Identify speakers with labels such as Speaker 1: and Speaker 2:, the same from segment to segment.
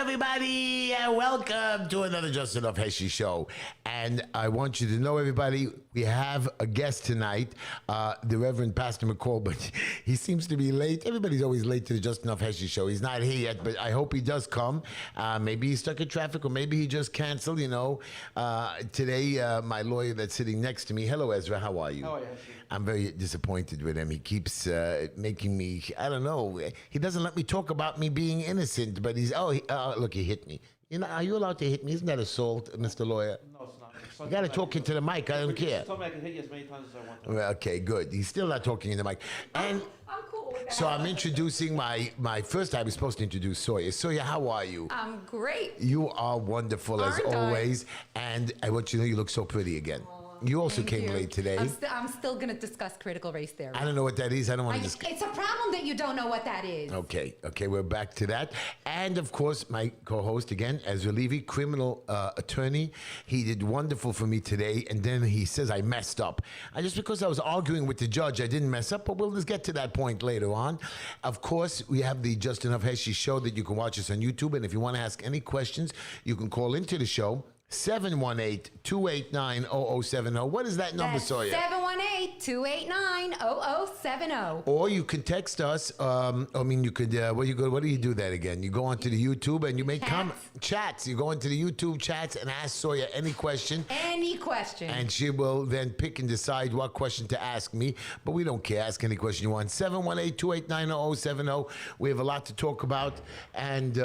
Speaker 1: everybody, and welcome to another Just Enough Heshy show. And I want you to know, everybody, we have a guest tonight, the Reverend Pastor Mcall, but he seems to be late. Everybody's always late to the Just Enough Heshy show. He's not here yet, but I hope he does come. Maybe he's stuck in traffic, or maybe he just canceled, Today, my lawyer that's sitting next to me, hello, Ezra, how are you?
Speaker 2: How are you, Heshy?
Speaker 1: I'm very disappointed with him. He keeps making me, I don't know, he doesn't let me talk about me being innocent, but he's, look, he hit me. You know, are you allowed to hit me? Isn't that assault, Mr. Lawyer?
Speaker 2: No, it's not.
Speaker 1: You got to talk into the mic. I don't care.
Speaker 2: Tell me I can hit you as many times as I want to.
Speaker 1: Well, okay, good. He's still not talking in the mic. And
Speaker 3: I'm cool with that.
Speaker 1: so I'm introducing my first time. I was supposed to introduce Sawyer. Sawyer, how are you?
Speaker 3: I'm great.
Speaker 1: You are wonderful as
Speaker 3: Aren't I?
Speaker 1: always. And I want you to know you look so pretty again. You also
Speaker 3: Thank
Speaker 1: came
Speaker 3: you.
Speaker 1: late today.
Speaker 3: I'm still going to discuss critical race theory.
Speaker 1: I don't know what that is. I don't want to discuss.
Speaker 3: It's a problem that you don't know what that is.
Speaker 1: Okay, we're back to that. And of course, my co-host again, Ezra Levy, criminal attorney. He did wonderful for me today, and then he says I messed up. Just because I was arguing with the judge, I didn't mess up, but we'll just get to that point later on. Of course, we have the Just Enough Heshy show that you can watch us on YouTube, and if you want to ask any questions, you can call into the show. 718-289-0070. What is that number, Sawyer?
Speaker 3: 718-289-0070.
Speaker 1: Or you can text us. You could. What do you do that again? You go onto the YouTube and you make chats. You go into the YouTube chats and ask Sawyer any question.
Speaker 3: Any question.
Speaker 1: And she will then pick and decide what question to ask me. But we don't care. Ask any question you want. 718-289-0070. We have a lot to talk about, and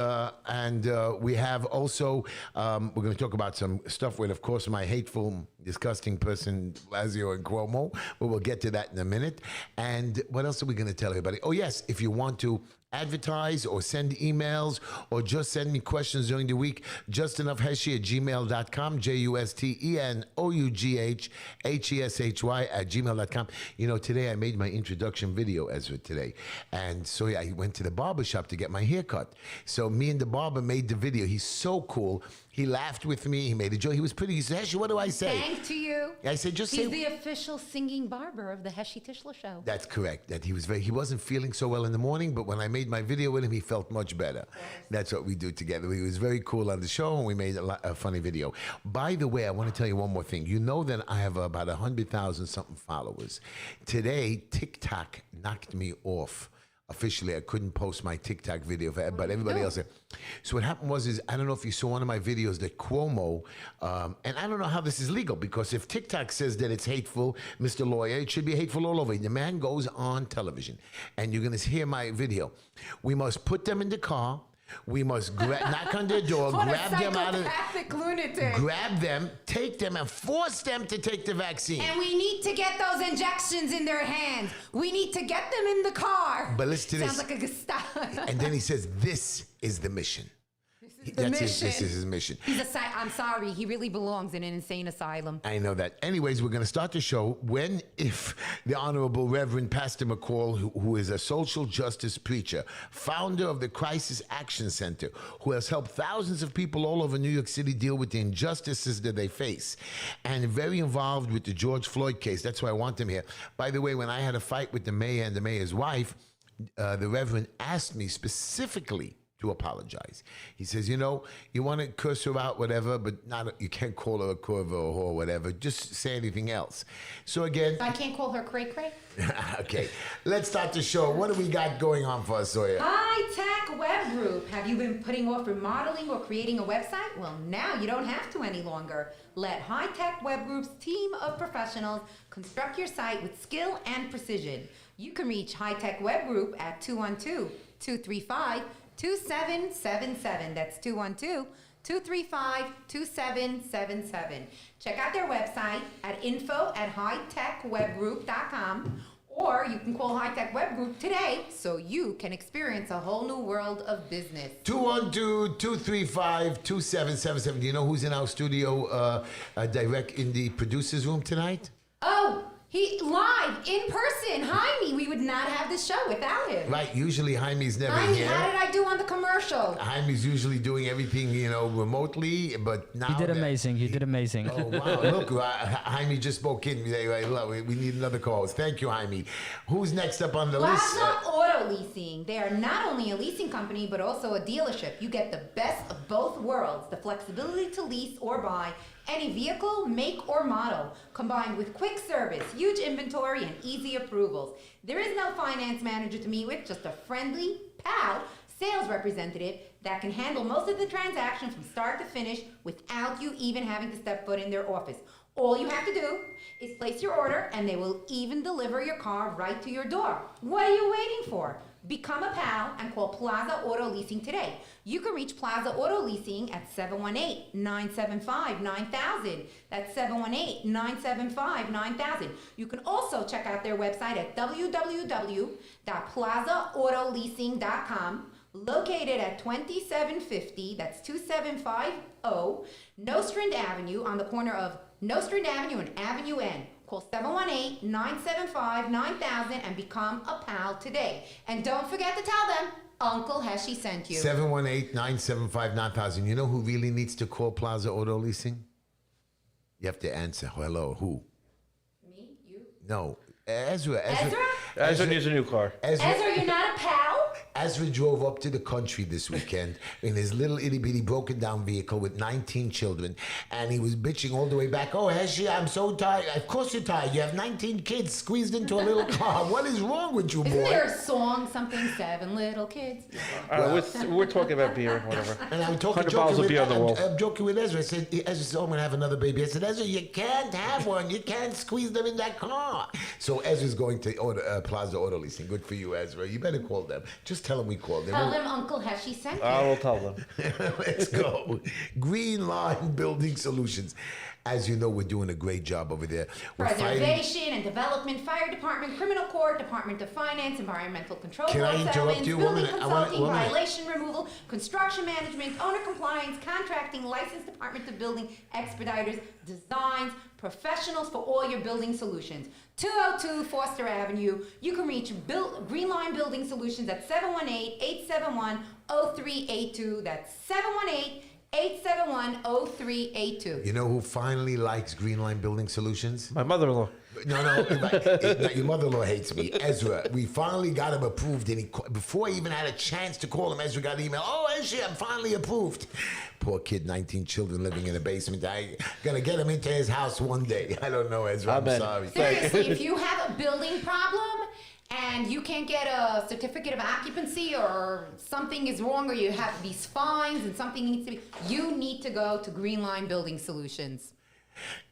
Speaker 1: we have also we're going to talk about some stuff with, of course, my hateful, disgusting person, Lazio and Cuomo, but we'll get to that in a minute. And what else are we going to tell everybody? Oh, yes, if you want to advertise or send emails or just send me questions during the week, justenoughheshy@gmail.com, JUSTENOUGHHESHY@gmail.com. You know, today I made my introduction video, Ezra, today. And so I went to the barber shop to get my hair cut. So me and the barber made the video. He's so cool. He laughed with me. He made a joke. He was pretty. He said, Heshy, what do I say?
Speaker 3: Thanks to you.
Speaker 1: I said, just say.
Speaker 3: He's the official singing barber of the Heshy Tischler show.
Speaker 1: That's correct. That he wasn't feeling so well in the morning, but when I made my video with him, he felt much better.
Speaker 3: Yes.
Speaker 1: That's what we do together. He was very cool on the show, and we made a funny video. By the way, I want to tell you one more thing. You know that I have about 100,000 something followers. Today, TikTok knocked me off. Officially, I couldn't post my TikTok video, but everybody else did. So what happened was, I don't know if you saw one of my videos that Cuomo, and I don't know how this is legal, because if TikTok says that it's hateful, Mr. Lawyer, it should be hateful all over. The man goes on television, and you're going to hear my video. We must put them in the car. We must knock on their door, grab them out of
Speaker 3: lunatic.
Speaker 1: grab them, take them, and force them to take the vaccine.
Speaker 3: And we need to get those injections in their hands. We need to get them in the car.
Speaker 1: But listen to this.
Speaker 3: Sounds like a Gestapo.
Speaker 1: And then he says, "This is the mission." This is his mission.
Speaker 3: I'm sorry. He really belongs in an insane asylum.
Speaker 1: I know that. Anyways, we're going to start the show if the Honorable Reverend Pastor Mcall, who is a social justice preacher, founder of the Crisis Action Center, who has helped thousands of people all over New York City deal with the injustices that they face, and very involved with the George Floyd case. That's why I want him here. By the way, when I had a fight with the mayor and the mayor's wife, the Reverend asked me specifically to apologize. He says, you want to curse her out, whatever, but you can't call her a curve or a whore, whatever. Just say anything else. So again,
Speaker 3: I can't call her cray cray.
Speaker 1: Okay, let's start the show. What do we got going on for us, Sawyer?
Speaker 3: High Tech Web Group. Have you been putting off remodeling or creating a website? Well, now you don't have to any longer. Let High Tech Web Group's team of professionals construct your site with skill and precision. You can reach High Tech Web Group at 212-235-2777. That's 212-235-2777. Check out their website at info@hightechwebgroup.com, or you can call High Tech Web Group today so you can experience a whole new world of business.
Speaker 1: 212-235-2777. Do you know who's in our studio direct in the producer's room tonight?
Speaker 3: Oh, he live in person. Jaime, we would not have this show without him.
Speaker 1: Right, usually Jaime's never
Speaker 3: Jaime,
Speaker 1: here.
Speaker 3: how did I do on the commercial?
Speaker 1: Jaime's usually doing everything, remotely, but now...
Speaker 4: You did amazing. You did amazing.
Speaker 1: Oh, wow. Look, Jaime just spoke in. We need another call. Thank you, Jaime. Who's next up on the list?
Speaker 3: Last Auto Auto Leasing. They are not only a leasing company, but also a dealership. You get the best of both worlds, the flexibility to lease or buy any vehicle, make, or model, combined with quick service, huge inventory, and easy approvals. There is no finance manager to meet with, just a friendly pal sales representative that can handle most of the transaction from start to finish without you even having to step foot in their office. All you have to do is place your order, and they will even deliver your car right to your door. What are you waiting for? Become a pal and call Plaza Auto Leasing today. You can reach Plaza Auto Leasing at 718-975-9000. That's 718-975-9000. You can also check out their website at www.plazaautoleasing.com. Located at 2750, that's 2750 Nostrand Avenue on the corner of Nostrand Avenue and Avenue N. Call 718-975-9000 and become a pal today. And don't forget to tell them Uncle Heshy sent you.
Speaker 1: 718-975-9000. You know who really needs to call Plaza Auto Leasing? You have to answer. Hello, who?
Speaker 3: Me? You?
Speaker 1: No. Ezra.
Speaker 2: Ezra needs a new car.
Speaker 3: Ezra, you're not a pal?
Speaker 1: Ezra drove up to the country this weekend in his little itty bitty broken down vehicle with 19 children, and he was bitching all the way back. Oh, Heshy, I'm so tired. Of course you're tired. You have 19 kids squeezed into a little car. What is wrong with you, boy?
Speaker 3: Isn't there a song, something, 7 little kids?
Speaker 2: We're talking about beer and whatever.
Speaker 1: And I'm
Speaker 2: 100 bottles of beer on the wall.
Speaker 1: I'm joking with Ezra. I said, Ezra said, oh, I'm going to have another baby. I said, Ezra, you can't have one. You can't squeeze them in that car. So Ezra's going to Plaza Auto Leasing. Good for you, Ezra. You better call them. Just tell them we called them.
Speaker 3: Tell them Uncle Heshy sent you.
Speaker 2: I will tell them.
Speaker 1: Let's go. Green Line Building Solutions. As you know, we're doing a great job over there. We're
Speaker 3: Preservation and Development, Fire Department, Criminal Court, Department of Finance, Environmental Control,
Speaker 1: Can I interrupt you?
Speaker 3: building
Speaker 1: 1 minute.
Speaker 3: consulting,
Speaker 1: 1 minute.
Speaker 3: violation removal, construction management, owner compliance, contracting, licensed Department of Building, expediters, designs, professionals for all your building solutions. 202 Foster Avenue. You can reach Green Line Building Solutions at 718-871-0382. That's 718-871-0382.
Speaker 1: You know who finally likes Green Line Building Solutions?
Speaker 2: My mother-in-law.
Speaker 1: No, your mother-in-law hates me. Ezra, we finally got him approved, and before I even had a chance to call him, Ezra got an email. Oh, Heshy, I'm finally approved. Poor kid, 19 children living in a basement. I'm going to get him into his house one day. I don't know, Ezra. I'm sorry.
Speaker 3: Seriously, if you have a building problem and you can't get a certificate of occupancy or something is wrong or you have these fines and something needs to be, you need to go to Green Line Building Solutions.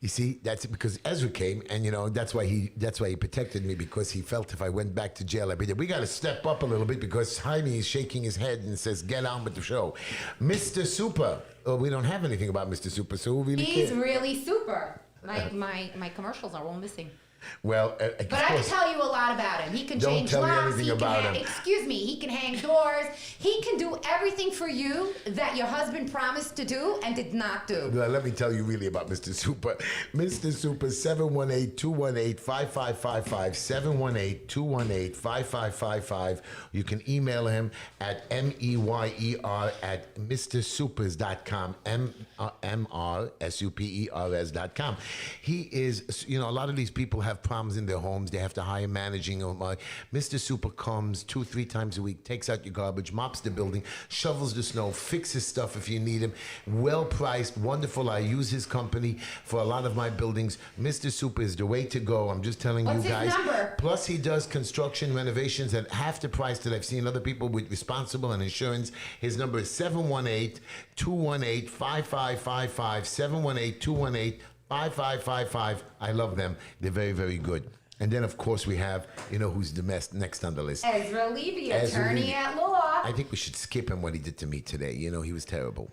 Speaker 1: You see, that's because Ezra came, and that's why he protected me, because he felt if I went back to jail, I'd be there. We got to step up a little bit because Jaime is shaking his head and says, "Get on with the show." Mr. Super. Oh, we don't have anything about Mr. Super, so who really cares?
Speaker 3: He's really super. My commercials are all missing.
Speaker 1: Well,
Speaker 3: but I can tell you a lot about him. He can
Speaker 1: Don't
Speaker 3: change
Speaker 1: tell me
Speaker 3: locks.
Speaker 1: anything about him.
Speaker 3: Excuse me. He can hang doors. He can do everything for you that your husband promised to do and did not do.
Speaker 1: Well, let me tell you really about Mr. Super. Mr. Super, 718-218-5555, 718-218-5555. You can email him at meyer@mrsupers.com, MRSUPERS.com. He is, a lot of these people have problems in their homes. They have to hire managing. Mr. Super comes 2-3 times a week, takes out your garbage, mops the building, shovels the snow, fixes stuff if you need him. Well priced, wonderful. I use his company for a lot of my buildings. Mr. Super is the way to go. I'm just telling
Speaker 3: What's
Speaker 1: you guys.
Speaker 3: his number?
Speaker 1: Plus, he does construction renovations at half the price that I've seen other people with responsible and insurance. His number is 718-218-5555, 718-218-5555. I love them. They're very, very good. And then, of course, we have, who's the next on the list?
Speaker 3: Ezra Levy, attorney at law.
Speaker 1: I think we should skip him what he did to me today. He was terrible.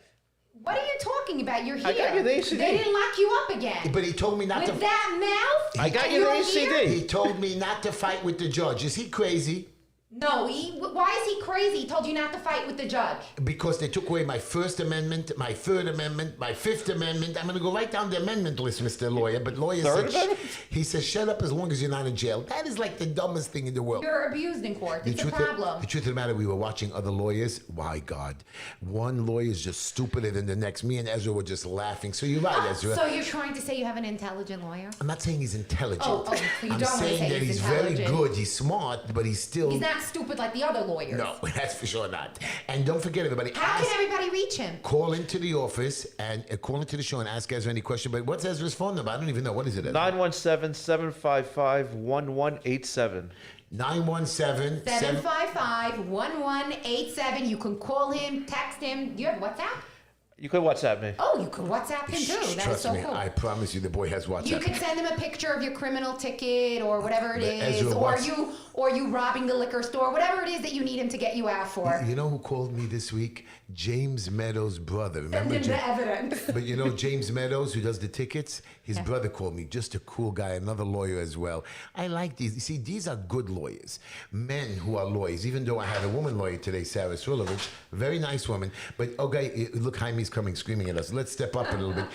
Speaker 3: What are you talking about? You're here.
Speaker 2: I got you the ACD.
Speaker 3: They didn't lock you up again.
Speaker 1: But he told me not
Speaker 3: with
Speaker 1: to...
Speaker 3: that mouth?
Speaker 2: I got you the ACD.
Speaker 1: He told me not to fight with the judge. Is he crazy?
Speaker 3: No, why is he crazy? He told you not to fight with the judge.
Speaker 1: Because they took away my First Amendment, my Third Amendment, my Fifth Amendment. I'm going to go right down the amendment list, Mr. Lawyer. But lawyer said, he says, shut up as long as you're not in jail. That is like the dumbest thing in the world.
Speaker 3: You're abused in court. It's a problem.
Speaker 1: The truth of the matter, we were watching other lawyers. My God. One lawyer is just stupider than the next. Me and Ezra were just laughing. So you're right, Ezra.
Speaker 3: So you're trying to say you have an intelligent lawyer?
Speaker 1: I'm not saying he's intelligent.
Speaker 3: So you
Speaker 1: I'm
Speaker 3: don't
Speaker 1: saying
Speaker 3: say
Speaker 1: that
Speaker 3: he's
Speaker 1: he's very
Speaker 3: intelligent.
Speaker 1: good. He's smart, but he's still...
Speaker 3: He's not not stupid like the other lawyers.
Speaker 1: No, that's for sure not. And don't forget, everybody.
Speaker 3: How can everybody reach him?
Speaker 1: Call into the office and call into the show and ask Ezra any question. But what's Ezra's phone number? I don't even know. What is it, Ezra?
Speaker 2: 917-755-1187.
Speaker 3: 755-1187. You can call him, text him. Do you have WhatsApp?
Speaker 2: You could WhatsApp me.
Speaker 3: Oh, you can WhatsApp him too. That is
Speaker 1: Trust
Speaker 3: so
Speaker 1: me,
Speaker 3: cool.
Speaker 1: I promise you the boy has WhatsApp.
Speaker 3: You can send him a picture of your criminal ticket or whatever it is,
Speaker 1: Ezra,
Speaker 3: or you robbing the liquor store, whatever it is that you need him to get you out for.
Speaker 1: You know who called me this week? James Meadows' brother.
Speaker 3: Send
Speaker 1: Remember
Speaker 3: him the evidence.
Speaker 1: But you know James Meadows, who does the tickets? His brother called me. Just a cool guy, another lawyer as well. I like these. You see, these are good lawyers. Men who are lawyers. Even though I had a woman lawyer today, Sarah Srilovich, very nice woman. But okay, look, Jaime's coming screaming at us. Let's step up a little bit.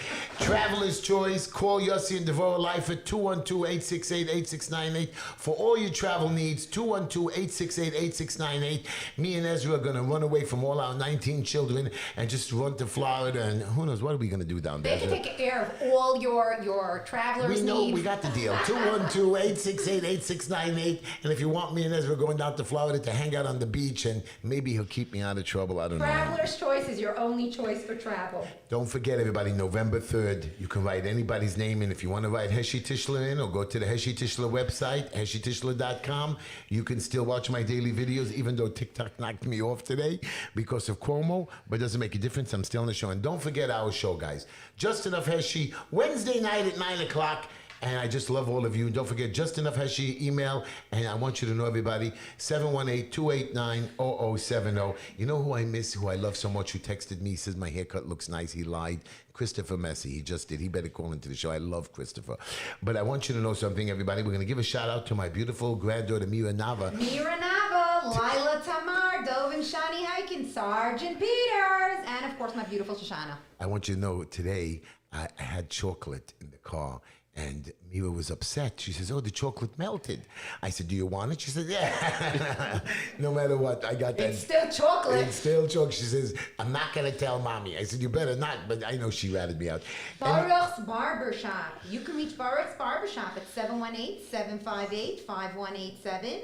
Speaker 1: Traveler's Choice. Call Yossi and Devorah Life at 212-868-8698 for all your travel needs. 212-868-8698. Me and Ezra are going to run away from all our 19 children and just run to Florida, and who knows what are we going to do down there.
Speaker 3: They can take care of all your travelers'
Speaker 1: We know
Speaker 3: needs.
Speaker 1: we got the deal. 212-868-8698. And if you want me and Ezra going down to Florida to hang out on the beach, and maybe he'll keep me out of trouble, I don't know.
Speaker 3: Traveler's Choice is your only choice for travel.
Speaker 1: Don't forget, everybody, November 3rd, you can write anybody's name in. If you want to write Heshy Tischler in, or go to the Heshy Tischler website, heshytischler.com. You can still watch my daily videos, even though TikTok knocked me off today because of Cuomo, but it doesn't make a difference. I'm still on the show. And don't forget our show, guys. Just Enough Heshy, Wednesday night at 9 o'clock. And I just love all of you. Don't forget, Just Enough Heshy email. And I want you to know, everybody, 718-289-0070. You know who I miss, who I love so much, who texted me, says my haircut looks nice. He lied. Christopher Messi. He just did. He better call into the show. I love Christopher. But I want you to know something, everybody. We're going to give a shout out to my beautiful granddaughter, Mira Nava.
Speaker 3: Mira Nava, Lila Tamar, Dovin Shani Hiking, Sergeant Peters, and of course my beautiful Shoshana.
Speaker 1: I want you to know, today I had chocolate in the car. And Mira was upset. She says, oh, the chocolate melted. I said, do you want it? She said, yeah. No matter what, I got that.
Speaker 3: It's still chocolate.
Speaker 1: It's still chocolate. She says, I'm not going to tell mommy. I said, you better not. But I know she ratted me out.
Speaker 3: Baruch's Barbershop. You can reach Baruch's Barbershop at 718-758-5187.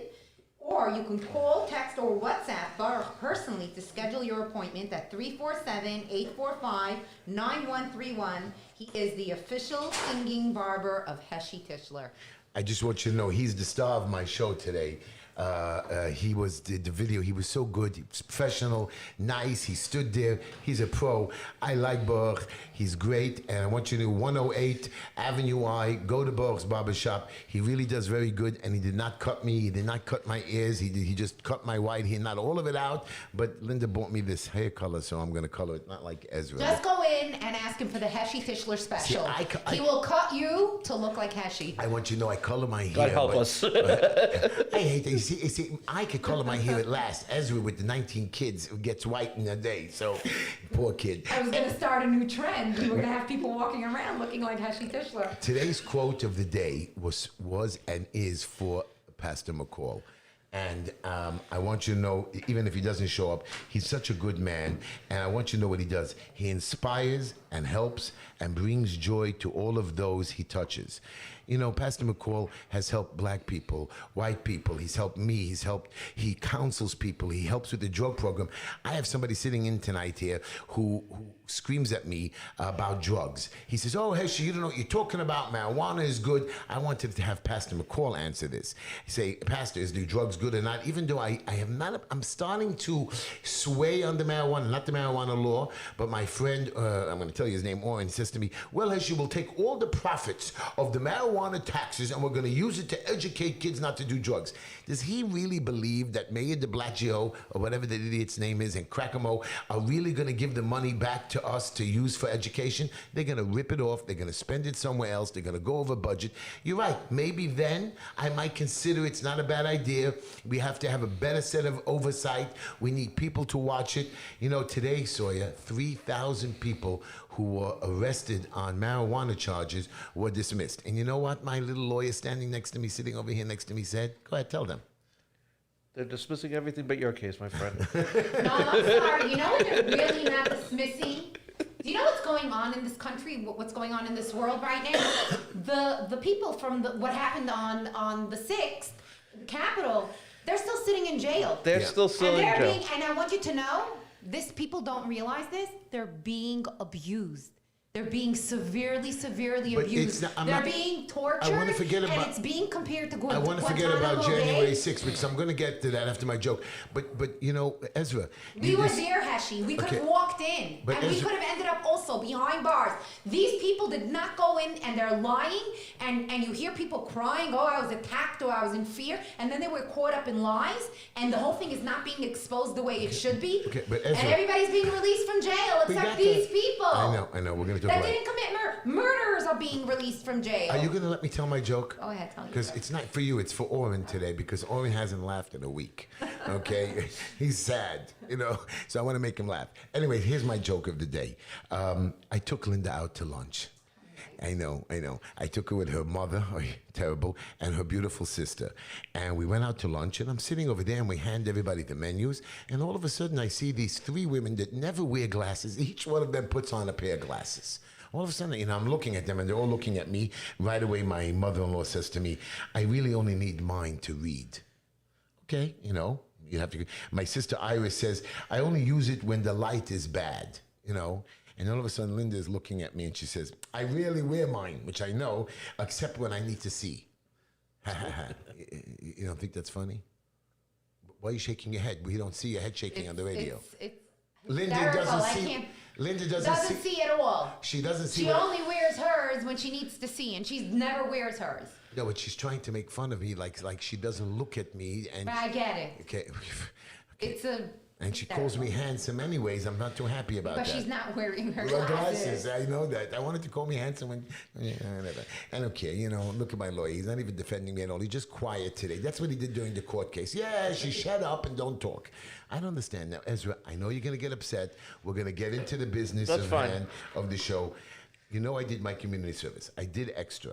Speaker 3: Or you can call, text, or WhatsApp Baruch personally to schedule your appointment at 347-845-9131. He is the official singing barber of Heshy Tischler.
Speaker 1: I just want you to know, he's the star of my show today. He was the video. He was so good. He was professional, nice. He stood there. He's a pro. I like Baruch. He's great. And I want you to know, 108 Avenue I. Go to Baruch's Barbershop. He really does very good. And he did not cut me. He did not cut my ears. He just cut my white hair. Not all of it out. But Linda bought me this hair color, so I'm going to color it. Not like Ezra.
Speaker 3: Just go in and ask him for the Heshy Tischler special. He will cut you to look like Heshy.
Speaker 1: I want you to know I color my hair.
Speaker 2: God help us.
Speaker 1: I hate that. See, I could color my hair at last. Ezra with the 19 kids who gets white in a day. So, poor kid.
Speaker 3: I was going to start a new trend. We were going to have people walking around looking like Heshy Tischler.
Speaker 1: Today's quote of the day was and is for Pastor Mcall. And I want you to know, even if he doesn't show up, he's such a good man. And I want you to know what he does. He inspires and helps and brings joy to all of those he touches. You know, Pastor Mcall has helped black people, white people. He's helped me. He counsels people. He helps with the drug program. I have somebody sitting in tonight here who screams at me about drugs. He says, oh, Heshy, you don't know what you're talking about. Marijuana is good. I wanted to have Pastor Mcall answer this. Say, Pastor, is the drugs good or not? Even though I have not, I'm starting to sway on the marijuana, not the marijuana law, but my friend, I'm going to tell you his name, Oren, says to me, well, Heshy, we'll take all the profits of the marijuana taxes and we're going to use it to educate kids not to do drugs. Does he really believe that Mayor de Blasio, or whatever the idiot's name is, and Cracamo are really going to give the money back to us to use for education? They're going to rip it off. They're going to spend it somewhere else. They're going to go over budget. You're right. Maybe then I might consider it's not a bad idea. We have to have a better set of oversight. We need people to watch it. You know, today, Sawyer, 3,000 people who were arrested on marijuana charges were dismissed. And you know what my little lawyer standing next to me, sitting over here next to me said? Go ahead, tell them.
Speaker 2: They're dismissing everything but your case, my friend.
Speaker 3: No, I'm sorry. You know what they're really not dismissing? Do you know what's going on in this country? What's going on in this world right now? The people from what happened on the 6th, the Capitol, They're still sitting in jail.
Speaker 2: They're still
Speaker 3: And
Speaker 2: still in
Speaker 3: they're
Speaker 2: jail.
Speaker 3: being, and I want you to know, people don't realize this, they're being abused. They're being severely
Speaker 1: But
Speaker 3: abused.
Speaker 1: it's not- I'm
Speaker 3: They're
Speaker 1: not-
Speaker 3: being tortured.
Speaker 1: I wanna forget
Speaker 3: and
Speaker 1: about-
Speaker 3: it's being compared to
Speaker 1: I want to forget
Speaker 3: Guantanamo
Speaker 1: about
Speaker 3: Bay.
Speaker 1: January 6th because I'm going to get to that after my joke. But you know, Ezra.
Speaker 3: We were there, Heshy. We could
Speaker 1: Okay.
Speaker 3: have walked in.
Speaker 1: But
Speaker 3: And we
Speaker 1: Ezra-
Speaker 3: could have ended up also behind bars. These people did not go in and they're lying. And you hear people crying, oh, I was attacked or I was in fear. And then they were caught up in lies. And the whole thing is not being exposed the way it should be.
Speaker 1: Okay, but
Speaker 3: and
Speaker 1: Ezra-
Speaker 3: everybody's being released from jail
Speaker 1: We
Speaker 3: except
Speaker 1: got
Speaker 3: these
Speaker 1: that.
Speaker 3: people.
Speaker 1: I know. We're going to talk
Speaker 3: That
Speaker 1: about it.
Speaker 3: didn't commit murder. Murderers are being released from jail.
Speaker 1: Are you going to let me tell my joke?
Speaker 3: Go ahead, tell your
Speaker 1: Because
Speaker 3: joke.
Speaker 1: it's not for you, it's for Oren today because Oren hasn't laughed in a week. Okay? He's sad, you know? So I want to make him laugh. Anyway, here's my joke of the day. I took Linda out to lunch. I know. I took her with her mother, terrible, and her beautiful sister. And we went out to lunch, and I'm sitting over there, and we hand everybody the menus. And all of a sudden, I see these three women that never wear glasses. Each one of them puts on a pair of glasses. All of a sudden, you know, I'm looking at them, and they're all looking at me. Right away, my mother-in-law says to me, I really only need mine to read. Okay, you know, you have to. My sister Iris says, I only use it when the light is bad, you know. And all of a sudden, Linda is looking at me and she says, I rarely wear mine, which I know, except when I need to see. You don't think that's funny? Why are you shaking your head? We don't see your head shaking on the radio.
Speaker 3: It's
Speaker 1: Linda
Speaker 3: hysterical.
Speaker 1: doesn't
Speaker 3: I
Speaker 1: see.
Speaker 3: can't-
Speaker 1: Linda
Speaker 3: doesn't see at all.
Speaker 1: She doesn't see.
Speaker 3: She
Speaker 1: what-
Speaker 3: only wears hers when she needs to see, and she never wears hers.
Speaker 1: No, but she's trying to make fun of me, like she doesn't look at me. And
Speaker 3: But I get it.
Speaker 1: okay.
Speaker 3: It's a.
Speaker 1: And she calls me handsome anyways. I'm not too happy about
Speaker 3: But
Speaker 1: that.
Speaker 3: she's not wearing her
Speaker 1: Well,
Speaker 3: glasses.
Speaker 1: I know that. I wanted to call me handsome and whatever. And okay, you know, look at my lawyer. He's not even defending me at all. He's just quiet today. That's what he did during the court case. Yeah, she shut up and don't talk. I don't understand now, Ezra. I know you're gonna get upset. We're gonna get into the business
Speaker 2: That's fine.
Speaker 1: of the show. You know, I did my community service. I did extra.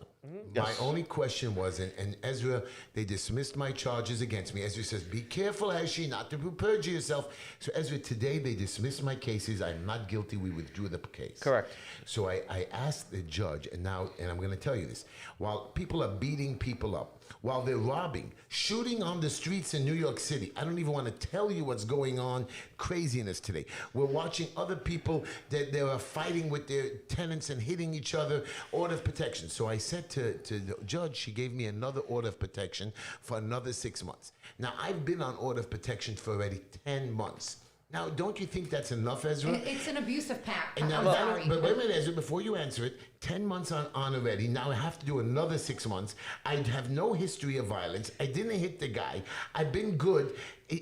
Speaker 2: Yes.
Speaker 1: My only question was, and Ezra, they dismissed my charges against me. Ezra says, be careful, Heshy, not to perjure yourself. So, Ezra, today they dismissed my cases. I'm not guilty. We withdrew the case.
Speaker 2: Correct.
Speaker 1: So I asked the judge, and I'm going to tell you this. While people are beating people up, while they're robbing, shooting on the streets in New York City, I don't even want to tell you what's going on. Craziness today. We're watching other people that they are fighting with their tenants and hitting each other. Order of protection. So I said to the judge, she gave me another order of protection for another 6 months. Now, I've been on order of protection for already 10 months. Now, don't you think that's enough, Ezra?
Speaker 3: It's an abusive pact.
Speaker 1: And now,
Speaker 3: I'm sorry.
Speaker 1: but wait a minute, Ezra, before you answer it, 10 months on already. Now I have to do another 6 months. I have no history of violence. I didn't hit the guy. I've been good.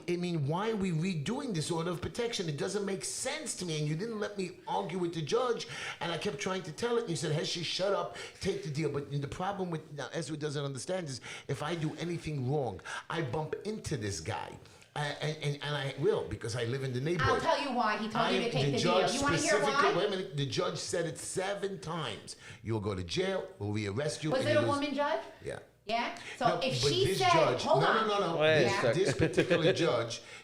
Speaker 1: I mean, why are we redoing this order of protection? It doesn't make sense to me. And you didn't let me argue with the judge. And I kept trying to tell it. And you said, Heshy, shut up, take the deal. But the problem with, now Ezra doesn't understand is if I do anything wrong, I bump into this guy. And I will because I live in the neighborhood.
Speaker 3: I'll tell you why he told you to take the deal. You want to hear why?
Speaker 1: Wait a minute. The judge said it 7 times. You'll go to jail. We'll rearrest you.
Speaker 3: Was
Speaker 1: and
Speaker 3: it
Speaker 1: you
Speaker 3: a
Speaker 1: lose-
Speaker 3: woman judge?
Speaker 1: Yeah.
Speaker 3: Yeah? So
Speaker 1: No,
Speaker 3: if
Speaker 1: but
Speaker 3: she
Speaker 1: this
Speaker 3: said,
Speaker 1: judge,
Speaker 3: hold on.
Speaker 1: no.
Speaker 2: Wait a
Speaker 3: Yeah.
Speaker 2: second.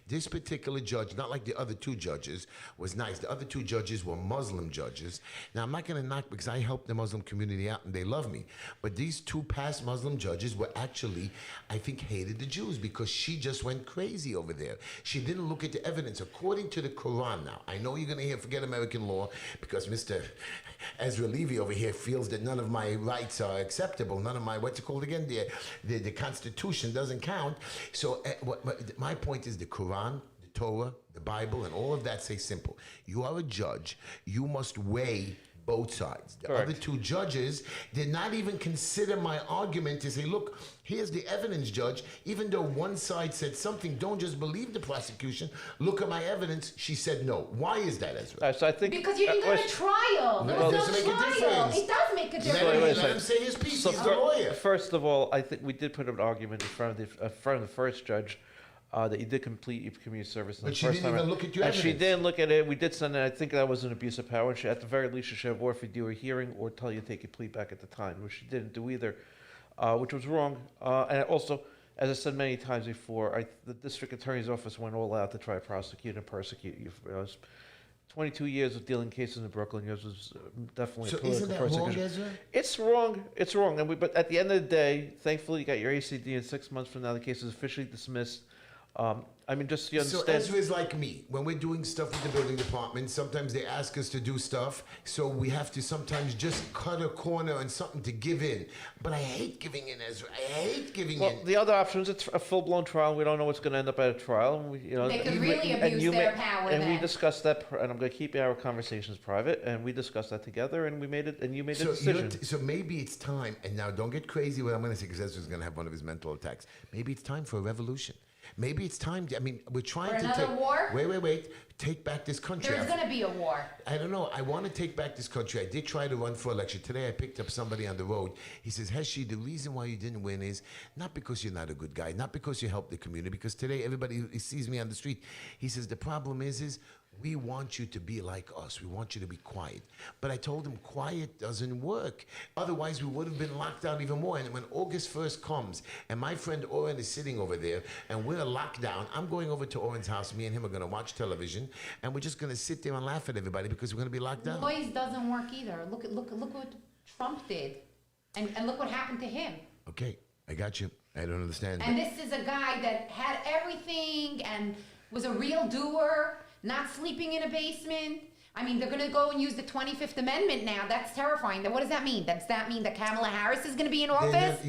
Speaker 1: This particular judge, not like the other 2 judges, was nice. The other 2 judges were Muslim judges. Now, I'm not going to knock because I helped the Muslim community out and they love me. But these 2 past Muslim judges were actually, I think, hated the Jews because she just went crazy over there. She didn't look at the evidence. According to the Quran now, I know you're going to hear forget American law because Mr. Ezra Levy over here feels that none of my rights are acceptable. None of my, what's it called again? The Constitution doesn't count. So my point is the Quran, the Torah, the Bible, and all of that say simple. You are a judge. You must weigh both sides. The
Speaker 2: Correct.
Speaker 1: other 2 judges did not even consider my argument to say, look, here's the evidence, judge. Even though one side said something, don't just believe the prosecution. Look at my evidence. She said no. Why is that, Ezra?
Speaker 2: So I think
Speaker 3: Because you didn't go to trial. There
Speaker 1: Well,
Speaker 3: was
Speaker 1: does
Speaker 3: no
Speaker 1: it make a
Speaker 3: trial.
Speaker 1: difference?
Speaker 3: It does make a
Speaker 1: Let
Speaker 3: difference.
Speaker 2: wait a
Speaker 1: let
Speaker 2: second.
Speaker 1: him say his piece.
Speaker 2: So
Speaker 1: He's the lawyer.
Speaker 2: First of all, I think we did put an argument in front of the first judge that you did complete your community service.
Speaker 1: But
Speaker 2: the
Speaker 1: she
Speaker 2: first
Speaker 1: didn't
Speaker 2: time
Speaker 1: even
Speaker 2: around.
Speaker 1: look at your
Speaker 2: And she
Speaker 1: evidence.
Speaker 2: didn't look at it. We did send it. I think that was an abuse of power. She, at the very least, she should have offered you a hearing or tell you to take your plea back at the time, which she didn't do either, which was wrong. And also, as I said many times before, the district attorney's office went all out to try to prosecute and persecute you. 22 years of dealing cases in Brooklyn. Yours was definitely
Speaker 1: So
Speaker 2: a political
Speaker 1: isn't that wrong,
Speaker 2: persecution.
Speaker 1: Ezra?
Speaker 2: It's wrong. It's wrong. But at the end of the day, thankfully, you got your ACD, and 6 months from now, the case is officially dismissed. I mean, just so you
Speaker 1: So
Speaker 2: understand.
Speaker 1: Ezra's like me. When we're doing stuff with the building department, sometimes they ask us to do stuff, so we have to sometimes just cut a corner and something to give in. But I hate giving in, Ezra. I hate giving
Speaker 2: Well,
Speaker 1: in.
Speaker 2: the other option is it's a full-blown trial. We don't know what's going to end up at a trial. And we,
Speaker 3: They could really abuse their power
Speaker 2: And we
Speaker 3: then.
Speaker 2: discussed that, and I'm going to keep our conversations private. And we discussed that together, and we made it. And you made a decision.
Speaker 1: So maybe it's time, and now don't get crazy what I'm going to say, because Ezra's going to have one of his mental attacks. Maybe it's time for a revolution. Maybe it's time. I mean, we're trying
Speaker 3: For
Speaker 1: to
Speaker 3: another
Speaker 1: take.
Speaker 3: war?
Speaker 1: Wait. Take back this country.
Speaker 3: There's going to be a war.
Speaker 1: I don't know. I want to take back this country. I did try to run for election. Today I picked up somebody on the road. He says, Heshy, the reason why you didn't win is not because you're not a good guy, not because you helped the community, because today everybody sees me on the street. He says, the problem is we want you to be like us. We want you to be quiet. But I told him quiet doesn't work. Otherwise, we would have been locked down even more. And when August 1st comes, and my friend Oren is sitting over there, and we're locked down, I'm going over to Oren's house. Me and him are going to watch television, and we're just going to sit there and laugh at everybody because we're going to be locked down.
Speaker 3: Noise doesn't work either. Look what Trump did, and look what happened to him.
Speaker 1: Okay, I got you. I don't understand.
Speaker 3: And this is a guy that had everything and was a real doer, not sleeping in a basement. I mean, they're going to go and use the 25th Amendment now. That's terrifying. Then what does that mean? Does that mean that Kamala Harris is going to be in office?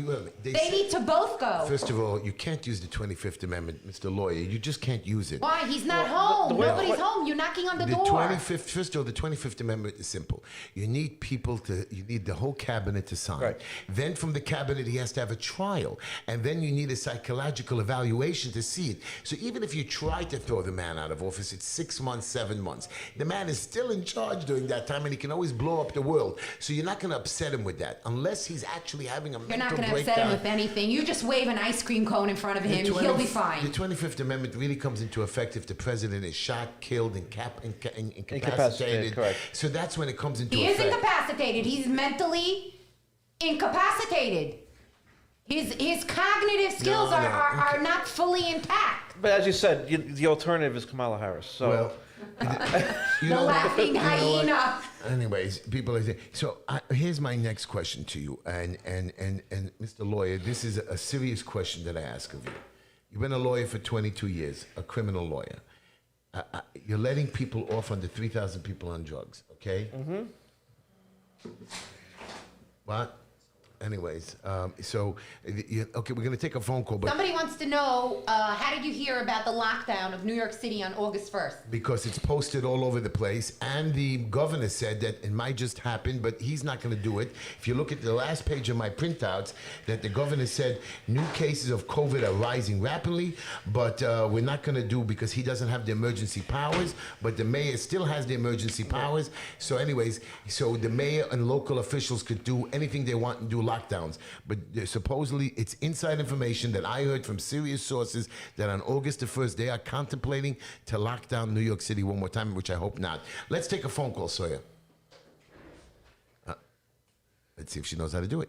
Speaker 3: They need to both go.
Speaker 1: First of all, you can't use the 25th Amendment, Mr. Lawyer. You just can't use it.
Speaker 3: Why? He's not
Speaker 2: Well,
Speaker 3: home. Nobody's home. You're knocking on the door.
Speaker 1: 25th, first of all, the 25th Amendment is simple. You need you need the whole cabinet to sign.
Speaker 2: Right.
Speaker 1: Then from the cabinet, he has to have a trial. And then you need a psychological evaluation to see it. So even if you try to throw the man out of office, it's 6 months, 7 months. The man is still in charge during that time, and he can always blow up the world. So you're not going to upset him with that, unless he's actually having a mental
Speaker 3: You're not going to
Speaker 1: breakdown.
Speaker 3: upset him with anything. You just wave an ice cream cone in front of him. He'll be fine.
Speaker 1: The 25th Amendment really comes into effect if the president is shot, killed, incapacitated.
Speaker 2: Incapacitated, correct.
Speaker 1: So that's when it comes into
Speaker 3: He
Speaker 1: effect.
Speaker 3: is incapacitated. He's mentally incapacitated. His cognitive skills are not fully intact.
Speaker 2: But as you said, the alternative is Kamala Harris. So.
Speaker 1: Well, you
Speaker 3: The
Speaker 1: know,
Speaker 3: laughing
Speaker 1: you know what?
Speaker 3: hyena.
Speaker 1: Anyways, people are saying, so here's my next question to you. And Mr. Lawyer, this is a serious question that I ask of you. You've been a lawyer for 22 years, a criminal lawyer. You're letting people off under 3,000 people on drugs, okay? Mm-hmm. What? Anyways, okay, we're going to take a phone call, but
Speaker 3: Somebody wants to know, how did you hear about the lockdown of New York City on August 1st?
Speaker 1: because it's posted all over the place, and the governor said that it might just happen, but he's not going to do it. If you look at the last page of my printouts, that the governor said new cases of COVID are rising rapidly, but we're not going to do, because he doesn't have the emergency powers, but the mayor still has the emergency powers. So anyways, so the mayor and local officials could do anything they want and do lockdowns. But supposedly it's inside information that I heard from serious sources that on August the 1st, they are contemplating to lock down New York City one more time, which I hope not. Let's take a phone call, Sawyer. Let's see if she knows how to do it.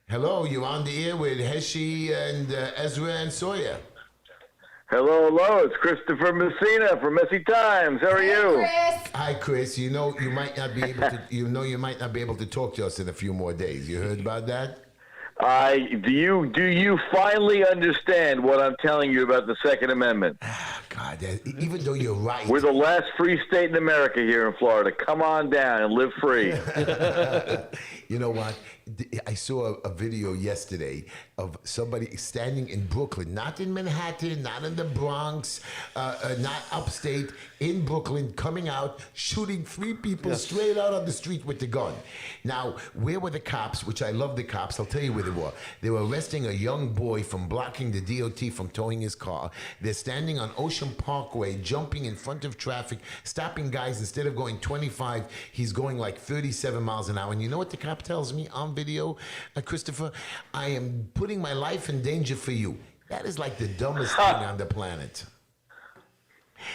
Speaker 1: Hello, you're on the air with Heshy and Ezra and Sawyer.
Speaker 4: Hello, it's Christopher Messina from Messy Times. How are you?
Speaker 3: Chris.
Speaker 1: Hi, Chris. You know you might not be able to. You might not be able to talk to us in a few more days. You heard about that?
Speaker 4: Do you finally understand what I'm telling you about the Second Amendment?
Speaker 1: God, even though you're right.
Speaker 4: We're the last free state in America here in Florida. Come on down and live free.
Speaker 1: You know what? I saw a video yesterday of somebody standing in Brooklyn, not in Manhattan, not in the Bronx, not upstate, in Brooklyn, coming out, shooting 3 people straight out on the street with the gun. Now, where were the cops? Which I love the cops. I'll tell you where they were. They were arresting a young boy from blocking the DOT from towing his car. They're standing on Ocean Parkway, jumping in front of traffic, stopping guys. Instead of going 25, he's going like 37 miles an hour. And you know what the cop tells me on video, Christopher? I am putting my life in danger for you. That is like the dumbest thing on the planet.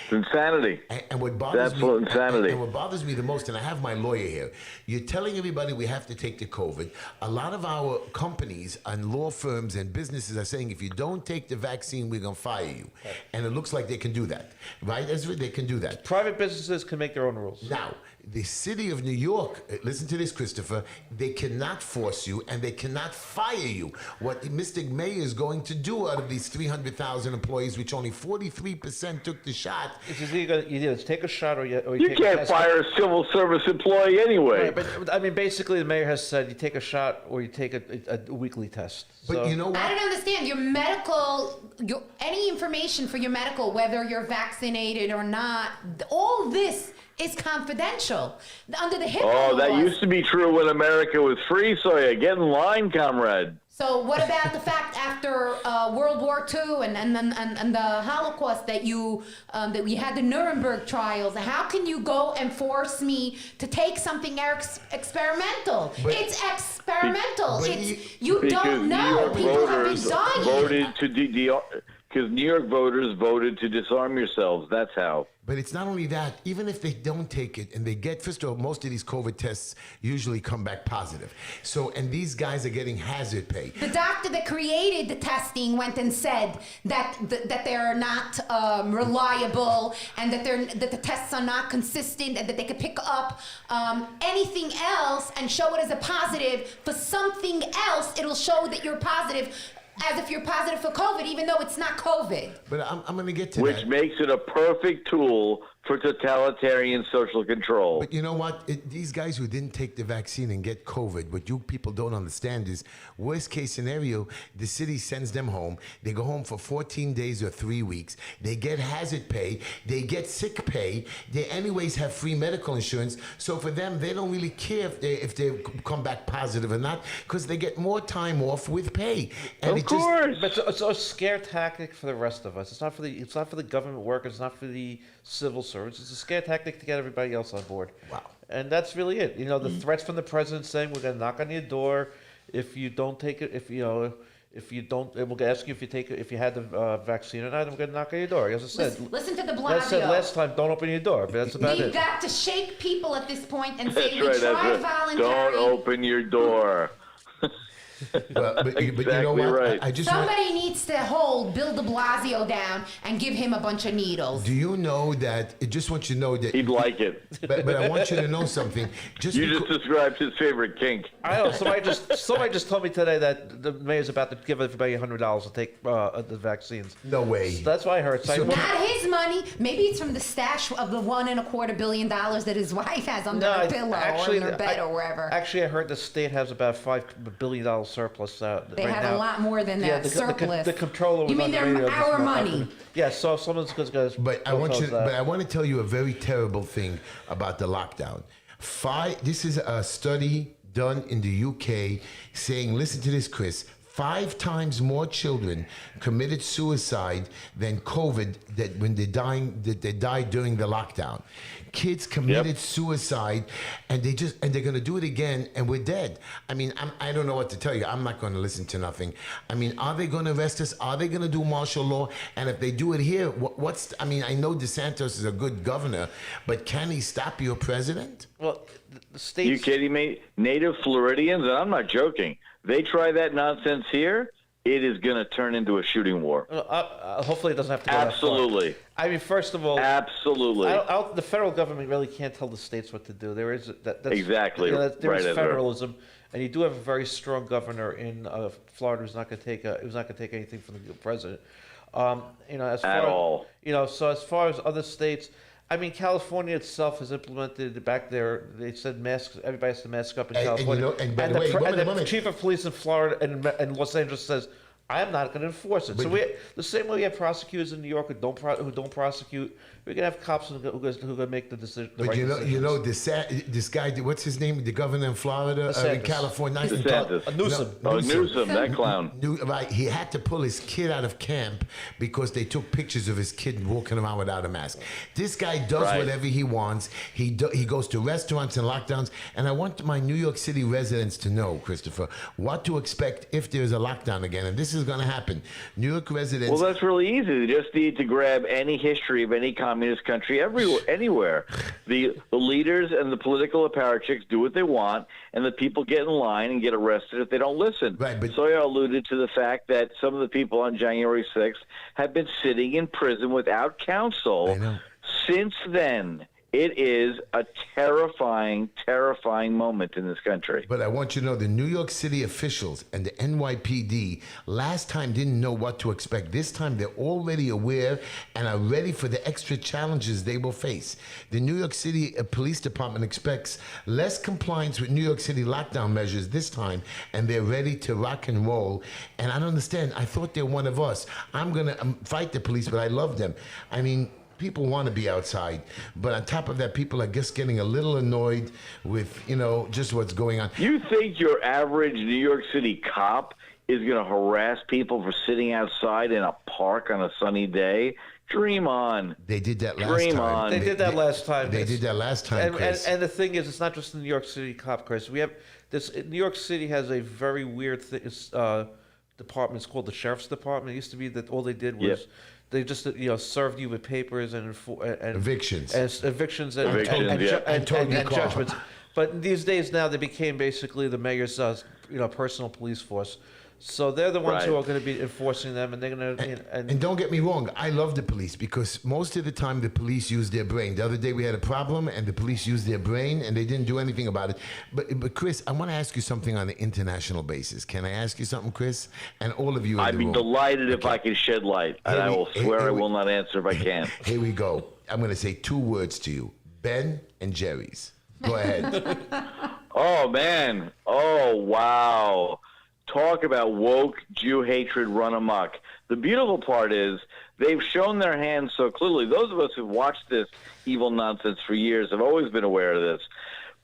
Speaker 4: It's insanity.
Speaker 1: And what bothers
Speaker 4: Absolute
Speaker 1: me,
Speaker 4: insanity.
Speaker 1: and what bothers me the most, and I have my lawyer here, you're telling everybody we have to take the COVID. A lot of our companies and law firms and businesses are saying, if you don't take the vaccine, we're going to fire you. Right. And it looks like they can do that. Right, Ezra? They can do that.
Speaker 2: Private businesses can make their own rules.
Speaker 1: Now, The city of New York, listen to this, Christopher, they cannot force you and they cannot fire you. What Mr. Mayor is going to do out of these 300,000 employees, which only 43% took the shot.
Speaker 2: It's either you take a shot or you
Speaker 4: You
Speaker 2: take
Speaker 4: can't
Speaker 2: a
Speaker 4: fire a civil service employee anyway.
Speaker 2: Right, but I mean, basically, the mayor has said you take a shot or you take a weekly test.
Speaker 1: But
Speaker 2: So-
Speaker 1: you know what?
Speaker 3: I don't understand any information for your medical, whether you're vaccinated or not. All this is confidential under the HIPAA
Speaker 4: Oh, that
Speaker 3: laws.
Speaker 4: used to be true when America was free, so yeah, get in line, comrade.
Speaker 3: So what about the fact after World War II and the Holocaust that that we had the Nuremberg trials? How can you go and force me to take something experimental?
Speaker 1: But-
Speaker 3: It's experimental.
Speaker 1: but
Speaker 3: You
Speaker 4: Because
Speaker 3: don't
Speaker 4: New
Speaker 3: know.
Speaker 4: York
Speaker 3: People have been
Speaker 4: voters
Speaker 3: dying.
Speaker 4: voted to because New York voters voted to disarm yourselves. That's how.
Speaker 1: But it's not only that, even if they don't take it and they get, first of all, most of these COVID tests usually come back positive. So, and these guys are getting hazard pay.
Speaker 3: The doctor that created the testing went and said that they're not reliable and that the tests are not consistent and that they could pick up anything else and show it as a positive. For something else, it'll show that you're positive as if you're positive for COVID, even though it's not COVID.
Speaker 1: But I'm going to get to
Speaker 4: Which
Speaker 1: that.
Speaker 4: makes it a perfect tool for totalitarian social control.
Speaker 1: But you know what? These guys who didn't take the vaccine and get COVID, what you people don't understand is, worst case scenario, the city sends them home. They go home for 14 days or 3 weeks. They get hazard pay. They get sick pay. They anyways have free medical insurance. So for them, they don't really care if they come back positive or not, because they get more time off with pay. And
Speaker 4: Of course.
Speaker 2: But it's a scare tactic for the rest of us. It's not for the government workers. It's not for the civil servants. It's a scare tactic to get everybody else on board.
Speaker 1: Wow.
Speaker 2: And that's really it. You know, the threats from the president saying we're going to knock on your door if you don't take it. If you don't, and we'll ask you if you had the vaccine or not. And we're going to knock on your door. As I said,
Speaker 3: Listen to de
Speaker 2: I said
Speaker 3: Blasio.
Speaker 2: last time, don't open your door. But that's about
Speaker 3: We've
Speaker 2: it.
Speaker 3: got to shake people at this point and
Speaker 4: That's
Speaker 3: say
Speaker 4: right.
Speaker 3: we try
Speaker 4: That's right.
Speaker 3: voluntary.
Speaker 4: Don't open your door.
Speaker 1: but you know
Speaker 4: Exactly
Speaker 1: what?
Speaker 4: right.
Speaker 1: I just want.
Speaker 3: Somebody needs to hold Bill de Blasio down and give him a bunch of needles.
Speaker 1: Do you know that? I just want you to know that.
Speaker 4: He'd like it.
Speaker 1: But I want you to know something.
Speaker 4: You just described his favorite kink.
Speaker 2: I know. Somebody just told me today that the mayor's about to give everybody $100 to take the vaccines.
Speaker 1: No way.
Speaker 2: So that's what I heard. So I
Speaker 1: So-
Speaker 2: wonder-
Speaker 3: Not his money. Maybe it's from the stash of the $1.25 billion that his wife has under her pillow or in her bed or wherever.
Speaker 2: Actually, I heard the state has about $5 billion surplus
Speaker 3: They
Speaker 2: right
Speaker 3: have
Speaker 2: now.
Speaker 3: a lot more than that.
Speaker 2: Yeah,
Speaker 3: Surplus.
Speaker 2: the comptroller was
Speaker 3: You
Speaker 2: on
Speaker 3: mean
Speaker 2: the radio
Speaker 3: they're
Speaker 2: just
Speaker 3: our
Speaker 2: now.
Speaker 3: money?
Speaker 2: Yeah, so if someone's going to
Speaker 1: But I want to tell you a very terrible thing about the lockdown. This is a study done in the UK saying, listen to this, Chris. 5 times more children committed suicide than COVID when they died during the lockdown. Kids committed suicide, and they're going to do it again, and we're dead. I mean, I don't know what to tell you. I'm not going to listen to nothing. I mean, are they going to arrest us? Are they going to do martial law? And if they do it here, I mean, I know DeSantis is a good governor, but can he stop your president?
Speaker 2: Well, the states.
Speaker 4: You kidding me? Native Floridians, and I'm not joking. They try that nonsense here, it is going to turn into a shooting war.
Speaker 2: Hopefully, it doesn't have to go
Speaker 4: Absolutely.
Speaker 2: that far. I mean, first of all,
Speaker 4: Absolutely.
Speaker 2: the federal government really can't tell the states what to do. There is that's,
Speaker 4: Exactly.
Speaker 2: there
Speaker 4: Right,
Speaker 2: is
Speaker 4: Ezra.
Speaker 2: federalism, and you do have a very strong governor in Florida who's not going to take anything from the president. As far
Speaker 4: At all.
Speaker 2: So as far as other states. I mean, California itself has implemented back there. They said masks. Everybody has to mask up in California.
Speaker 1: And by the way,
Speaker 2: the chief of police in Florida and Los Angeles says, "I am not going to enforce it." So the same way we have prosecutors in New York who don't prosecute, we're going to have cops who are going to make the decision.
Speaker 1: But you know this guy, what's his name? The governor in Florida, in
Speaker 2: DeSantis.
Speaker 1: California.
Speaker 4: DeSantis.
Speaker 2: Newsom.
Speaker 4: Newsom, that clown.
Speaker 1: Right, he had to pull his kid out of camp because they took pictures of his kid walking around without a mask. This guy does
Speaker 4: Right.
Speaker 1: whatever he wants. He goes to restaurants and lockdowns. And I want my New York City residents to know, Christopher, what to expect if there's a lockdown again. And this is going to happen. New York residents.
Speaker 4: Well, that's really easy. They just need to grab any history of any communist country anywhere. The leaders and the political apparatchiks do what they want, and the people get in line and get arrested if they don't listen.
Speaker 1: Right, but-
Speaker 4: Sawyer alluded to the fact that some of the people on January 6th have been sitting in prison without counsel
Speaker 1: I know.
Speaker 4: since then. It is a terrifying, terrifying moment in this country.
Speaker 1: But I want you to know the New York City officials and the NYPD last time didn't know what to expect. This time they're already aware and are ready for the extra challenges they will face. The New York City Police Department expects less compliance with New York City lockdown measures this time, and they're ready to rock and roll. And I don't understand. I thought they're one of us. I'm going to fight the police, but I love them. I mean, people want to be outside, but on top of that, people are just getting a little annoyed with, just what's going on.
Speaker 4: You think your average New York City cop is going to harass people for sitting outside in a park on a sunny day? Dream on.
Speaker 1: They did that last
Speaker 4: Dream
Speaker 1: time.
Speaker 4: on.
Speaker 2: They did that last time.
Speaker 1: They did that last time, Chris.
Speaker 2: And the thing is, it's not just the New York City cop, Chris. We have this. New York City has a very weird department. It's called the Sheriff's Department. It used to be that all they did was they just served you with papers and
Speaker 1: evictions
Speaker 2: and
Speaker 4: Evictions,
Speaker 2: judgments. But these days now they became basically the mayor's personal police force. So they're the ones who are going to be enforcing them, and they're going to.
Speaker 1: And don't get me wrong, I love the police because most of the time the police use their brain. The other day we had a problem, and the police used their brain, and they didn't do anything about it. But Chris, I want to ask you something on an international basis. Can I ask you something, Chris? And all of you.
Speaker 4: I'd be delighted if I could shed light, and I will swear I will not answer if I can.
Speaker 1: Here we go. I'm going to say two words to you: Ben and Jerry's. Go ahead.
Speaker 4: Oh man! Oh wow! Talk about woke Jew hatred run amok. The beautiful part is they've shown their hands so clearly. Those of us who've watched this evil nonsense for years have always been aware of this.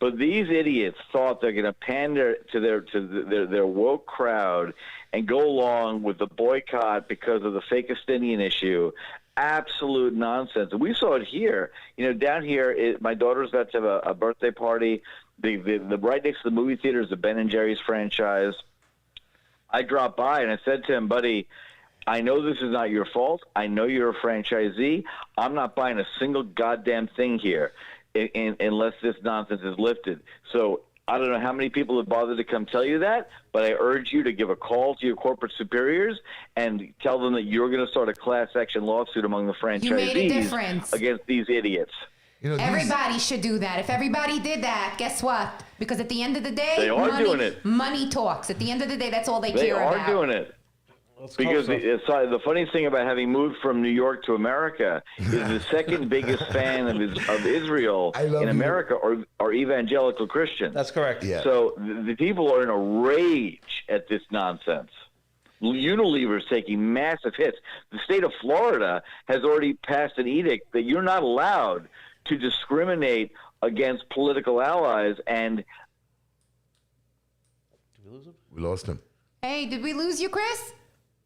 Speaker 4: But these idiots thought they're going to pander to their woke crowd and go along with the boycott because of the fake Palestinian issue. Absolute nonsense. And we saw it here. Down here, my daughter's about to have a birthday party. The right next to the movie theater is the Ben & Jerry's franchise. I dropped by and I said to him, buddy, I know this is not your fault. I know you're a franchisee. I'm not buying a single goddamn thing here unless this nonsense is lifted. So I don't know how many people have bothered to come tell you that, but I urge you to give a call to your corporate superiors and tell them that you're going to start a class action lawsuit among the franchisees against these idiots.
Speaker 3: Everybody should do that. If everybody did that, guess what? Because at the end of the day,
Speaker 4: they are doing it.
Speaker 3: Money talks. At the end of the day, that's all they care about.
Speaker 4: They are doing it. Because the funny thing about having moved from New York to America is the second biggest fan of Israel in America are evangelical Christians.
Speaker 2: That's correct.
Speaker 1: Yeah.
Speaker 4: So the people are in a rage at this nonsense. Unilever is taking massive hits. The state of Florida has already passed an edict that you're not allowed to discriminate against political allies. And
Speaker 2: did we lose him?
Speaker 1: We lost him.
Speaker 3: Hey, did we lose you, Chris?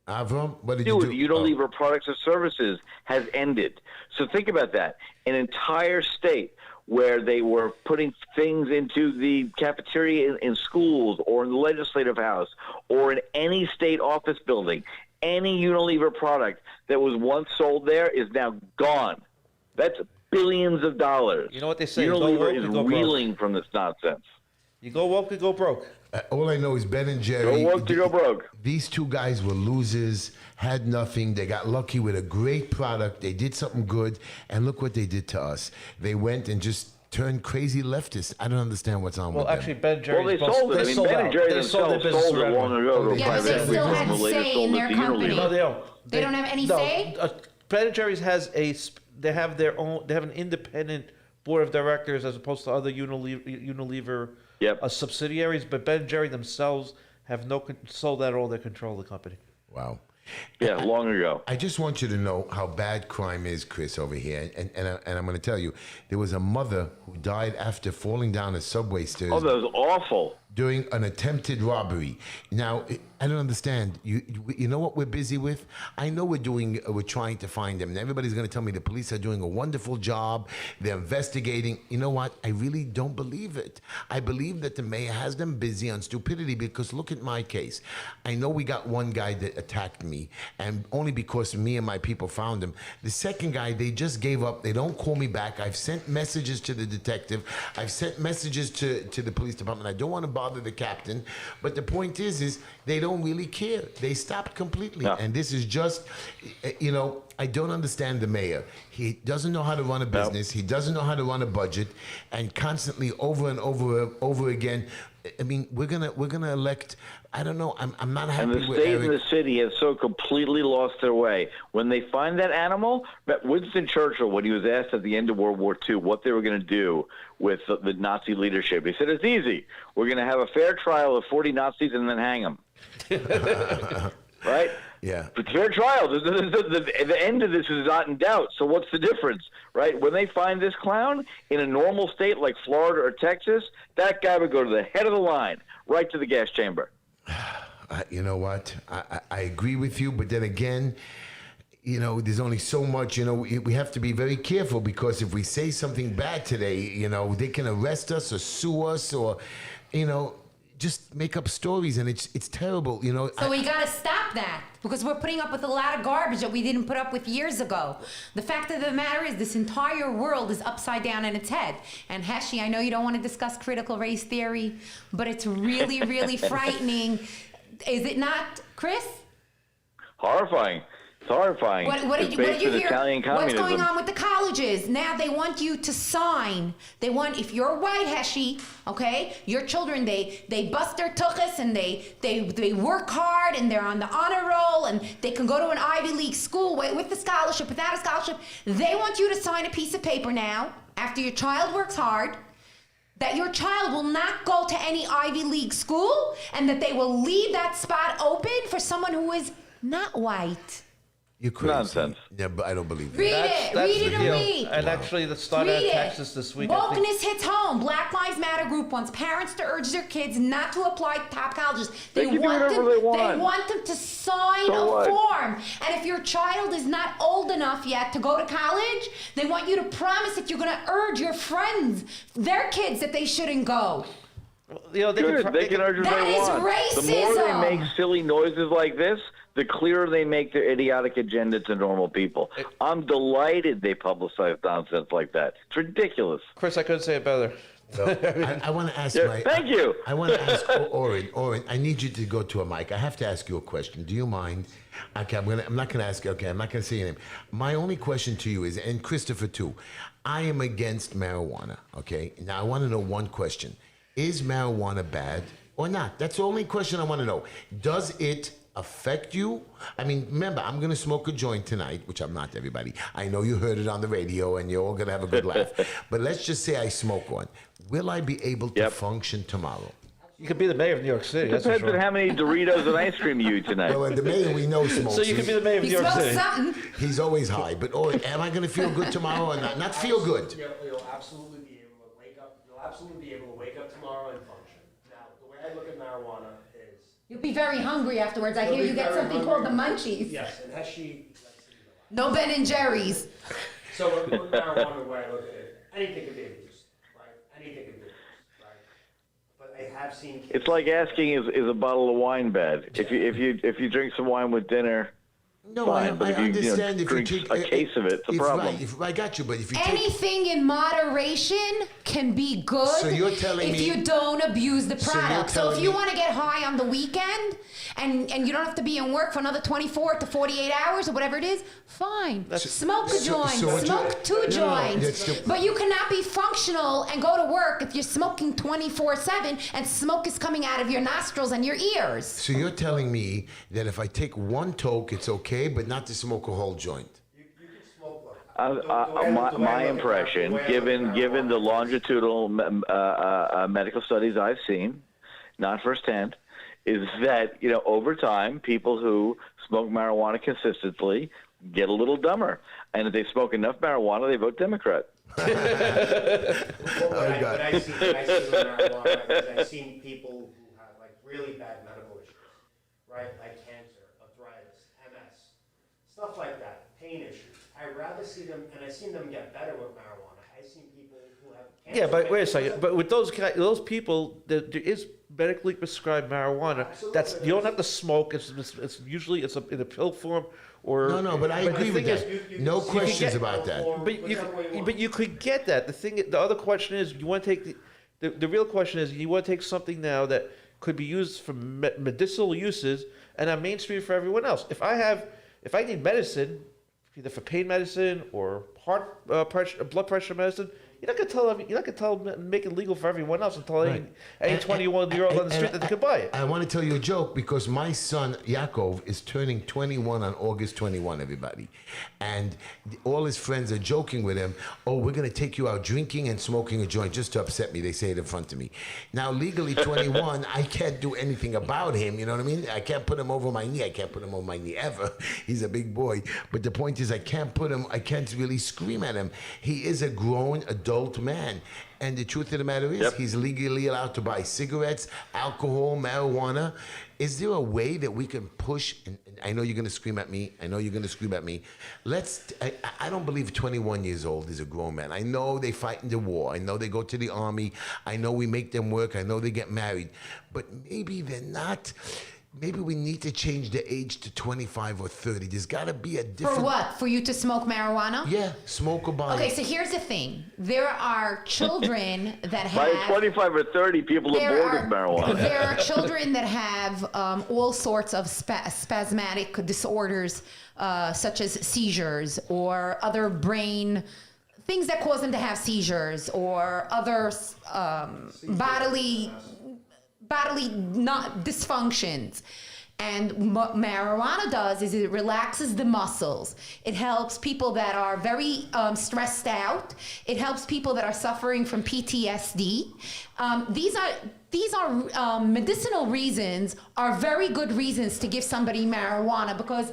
Speaker 1: Avram, what did you do?
Speaker 4: Unilever Products or Services has ended. So think about that. An entire state where they were putting things into the cafeteria in schools or in the legislative house or in any state office building, any Unilever product that was once sold there is now gone. That's billions of dollars.
Speaker 2: You know what they say?
Speaker 4: Unilever is reeling from this nonsense.
Speaker 2: You go woke, you go broke.
Speaker 1: All I know is Ben and Jerry.
Speaker 4: Go woke to go broke.
Speaker 1: These two guys were losers, had nothing. They got lucky with a great product. They did something good, and look what they did to us. They went and just turned crazy leftists. I don't understand what's on with them.
Speaker 2: Well, actually, Ben and Jerry's
Speaker 4: they sold it. I mean, Ben and Jerry themselves sold it long ago to a
Speaker 3: Yeah, but
Speaker 4: private
Speaker 3: they
Speaker 4: equity
Speaker 3: still
Speaker 4: firm
Speaker 3: had
Speaker 4: who later
Speaker 3: say
Speaker 4: sold
Speaker 3: in
Speaker 4: it
Speaker 3: their
Speaker 4: to
Speaker 3: company.
Speaker 4: Unilever.
Speaker 2: No, they don't.
Speaker 3: They don't have any say?
Speaker 2: Ben and Jerry's has they have their own. They have an independent board of directors as opposed to other Unilever subsidiaries. But Ben and Jerry themselves have sold out all their control of the company.
Speaker 1: Wow.
Speaker 4: Yeah, long ago.
Speaker 1: I just want you to know how bad crime is, Chris, over here. And I'm going to tell you, there was a mother who died after falling down a subway stairs.
Speaker 4: Oh, that was awful.
Speaker 1: During an attempted robbery. Now, I don't understand. You know what we're busy with? I know we're trying to find them. And everybody's going to tell me the police are doing a wonderful job. They're investigating. You know what? I really don't believe it. I believe that the mayor has them busy on stupidity because look at my case. I know we got one guy that attacked me, and only because me and my people found him. The second guy, they just gave up. They don't call me back. I've sent messages to the detective. I've sent messages to the police department. I don't want to bother the captain, but the point is they don't really care. They stopped completely.
Speaker 4: No.
Speaker 1: And this is just, I don't understand the mayor. He doesn't know how to run a business. He doesn't know how to run a budget, and constantly over and over again. I mean, we're gonna elect. I don't know. I'm not happy
Speaker 4: And the
Speaker 1: with
Speaker 4: state
Speaker 1: Eric.
Speaker 4: and the city have so completely lost their way. When they find that animal, Winston Churchill, when he was asked at the end of World War II what they were going to do with the Nazi leadership, he said, it's easy. We're going to have a fair trial of 40 Nazis and then hang them. Right?
Speaker 1: Yeah.
Speaker 4: It's fair trial. The end of this is not in doubt. So what's the difference, right? When they find this clown in a normal state like Florida or Texas, that guy would go to the head of the line, right to the gas chamber.
Speaker 1: You know what? I agree with you, but then again, you know, there's only so much. You know, we have to be very careful, because if we say something bad today, you know, they can arrest us or sue us, or, you know, just make up stories, and it's terrible, you know.
Speaker 3: So we gotta stop that, because we're putting up with a lot of garbage that we didn't put up with years ago. The fact of the matter is, this entire world is upside down in its head. And Heshy, I know you don't want to discuss critical race theory, but it's really, really frightening. Is it not, Chris?
Speaker 4: Horrifying. It's horrifying.
Speaker 3: What did you hear? What's going on with the colleges? Now they want you to sign. They want, if you're white, Heshy, okay, your children, they bust their tuchus, and they work hard, and they're on the honor roll, and they can go to an Ivy League school with the scholarship, without a scholarship. They want you to sign a piece of paper now, after your child works hard, that your child will not go to any Ivy League school, and that they will leave that spot open for someone who is not white.
Speaker 1: You're crazy.
Speaker 4: Nonsense.
Speaker 1: Yeah, but I don't believe that.
Speaker 3: Read it and read.
Speaker 2: And actually, the start out of Texas this week. I think-
Speaker 3: Wokeness hits home. Black Lives Matter group wants parents to urge their kids not to apply to top colleges.
Speaker 4: They can do whatever they want.
Speaker 3: They want them to sign
Speaker 4: So
Speaker 3: a
Speaker 4: what?
Speaker 3: form. And if your child is not old enough yet to go to college, they want you to promise that you're going to urge your friends, their kids, that they shouldn't go.
Speaker 2: You know,
Speaker 4: Good. They can urge what
Speaker 3: That
Speaker 4: they
Speaker 3: is
Speaker 4: want. The more they
Speaker 3: racism.
Speaker 4: make silly noises like this, the clearer they make their idiotic agenda to normal people. I'm delighted they publicize nonsense like that. It's ridiculous.
Speaker 2: Chris, I couldn't say it better.
Speaker 1: I want to ask
Speaker 4: Thank you.
Speaker 1: I want to ask Oren. Oren, I need you to go to a mic. I have to ask you a question. Do you mind? Okay, I'm not going to ask you. Okay, I'm not going to say your name. My only question to you is, and Christopher too, I am against marijuana. Okay, now I want to know one question: is marijuana bad or not? That's the only question I want to know. Does it affect you? I mean, remember, I'm going to smoke a joint tonight, which I'm not, everybody. I know you heard it on the radio, and you're all going to have a good laugh. But let's just say I smoke one. Will I be able to function tomorrow?
Speaker 2: You could be the mayor of New York City. That's for
Speaker 4: Depends on
Speaker 2: sure.
Speaker 4: how many Doritos and ice cream you eat tonight.
Speaker 1: Well, and the mayor we know smokes.
Speaker 2: So you could be the mayor of
Speaker 3: He
Speaker 2: New York
Speaker 3: smells
Speaker 2: City.
Speaker 3: something.
Speaker 1: He's always high. But am I going to feel good tomorrow or not? Not feel good.
Speaker 5: You'll absolutely be able to wake up. You'll absolutely be able to wake up tomorrow and function. Now, the way I look at marijuana is
Speaker 3: You'll be very hungry afterwards. I
Speaker 5: You'll
Speaker 3: hear
Speaker 5: be
Speaker 3: you get
Speaker 5: very
Speaker 3: something
Speaker 5: hungry.
Speaker 3: called the munchies.
Speaker 5: yes, and Heshy likes to eat a
Speaker 3: No Ben and Jerry's.
Speaker 5: lot. So with marijuana, the way I look at it, anything can be abused, right? Anything can be abused, right? But I have seen kids.
Speaker 4: It's like asking, is a bottle of wine bad? If you drink some wine with dinner,
Speaker 1: No,
Speaker 4: fine. But
Speaker 1: I
Speaker 4: if you
Speaker 1: understand if you
Speaker 4: drink
Speaker 1: take
Speaker 4: a case of it, it's a
Speaker 1: if
Speaker 4: problem.
Speaker 1: Right, I got you, but if you take
Speaker 3: Anything in moderation can be good
Speaker 1: So you're telling
Speaker 3: if
Speaker 1: me-
Speaker 3: you don't abuse the
Speaker 1: So you're
Speaker 3: product. So,
Speaker 1: telling
Speaker 3: if you
Speaker 1: me-
Speaker 3: want to get high on the weekend and you don't have to be in work for another 24 to 48 hours or whatever it is, fine. Smoke a joint,
Speaker 1: so what
Speaker 3: smoke two
Speaker 1: no,
Speaker 3: joints.
Speaker 1: that's the-
Speaker 3: But you cannot be functional and go to work if you're smoking 24/7 and smoke is coming out of your nostrils and your ears.
Speaker 1: So you're telling me that if I take one toke, it's okay, but not to smoke a whole joint.
Speaker 5: You can smoke like.
Speaker 4: My impression, given the longitudinal medical studies I've seen, not firsthand, is that over time people who smoke marijuana consistently get a little dumber, and if they smoke enough marijuana, they vote Democrat.
Speaker 5: But I've seen with marijuana is I've seen people who have like really bad medical issues, right? Like cancer, arthritis, MS, stuff like that, pain issues. I'd rather see them, and I've seen them get better with marijuana. I've seen people who have cancer.
Speaker 2: Yeah, but wait a second. But with those people, there is medically prescribed marijuana. That's you don't have to smoke. It's usually in a pill form or.
Speaker 1: No, but I agree with
Speaker 2: thing
Speaker 1: that.
Speaker 2: is,
Speaker 1: No
Speaker 5: can
Speaker 1: questions
Speaker 2: get-
Speaker 1: about that.
Speaker 2: But you could get that. The other question is you want to take the real question is you want to take something now that could be used for medicinal uses and are mainstream for everyone else. If I need medicine, either for pain medicine or blood pressure medicine. You're not gonna tell them make it legal for everyone else and tell any 21-year-old on the street that they could buy it.
Speaker 1: I want to tell you a joke because my son Yaakov is turning 21 on August 21. Everybody, and all his friends are joking with him. Oh, we're gonna take you out drinking and smoking a joint just to upset me. They say it in front of me. Now legally 21, I can't do anything about him. You know what I mean? I can't put him over my knee. I can't put him over my knee ever. He's a big boy. But the point is, I can't really scream at him. He is a grown adult man. And the truth of the matter is, he's legally allowed to buy cigarettes, alcohol, marijuana. Is there a way that we can push? And I know you're going to scream at me. I don't believe 21 years old is a grown man. I know they fight in the war. I know they go to the army. I know we make them work. I know they get married. But maybe they're not. Maybe we need to change the age to 25 or 30. There's got to be a different...
Speaker 3: For what? For you to smoke marijuana?
Speaker 1: Yeah, smoke or buy.
Speaker 3: Okay, so here's the thing. There are children that have...
Speaker 4: By 25 or 30, people are bored of marijuana.
Speaker 3: There are children that have all sorts of spasmodic disorders, such as seizures or other brain... things that cause them to have seizures or other bodily not dysfunctions. And what marijuana does is it relaxes the muscles. It helps people that are very stressed out. It helps people that are suffering from PTSD. These are medicinal reasons, are very good reasons to give somebody marijuana because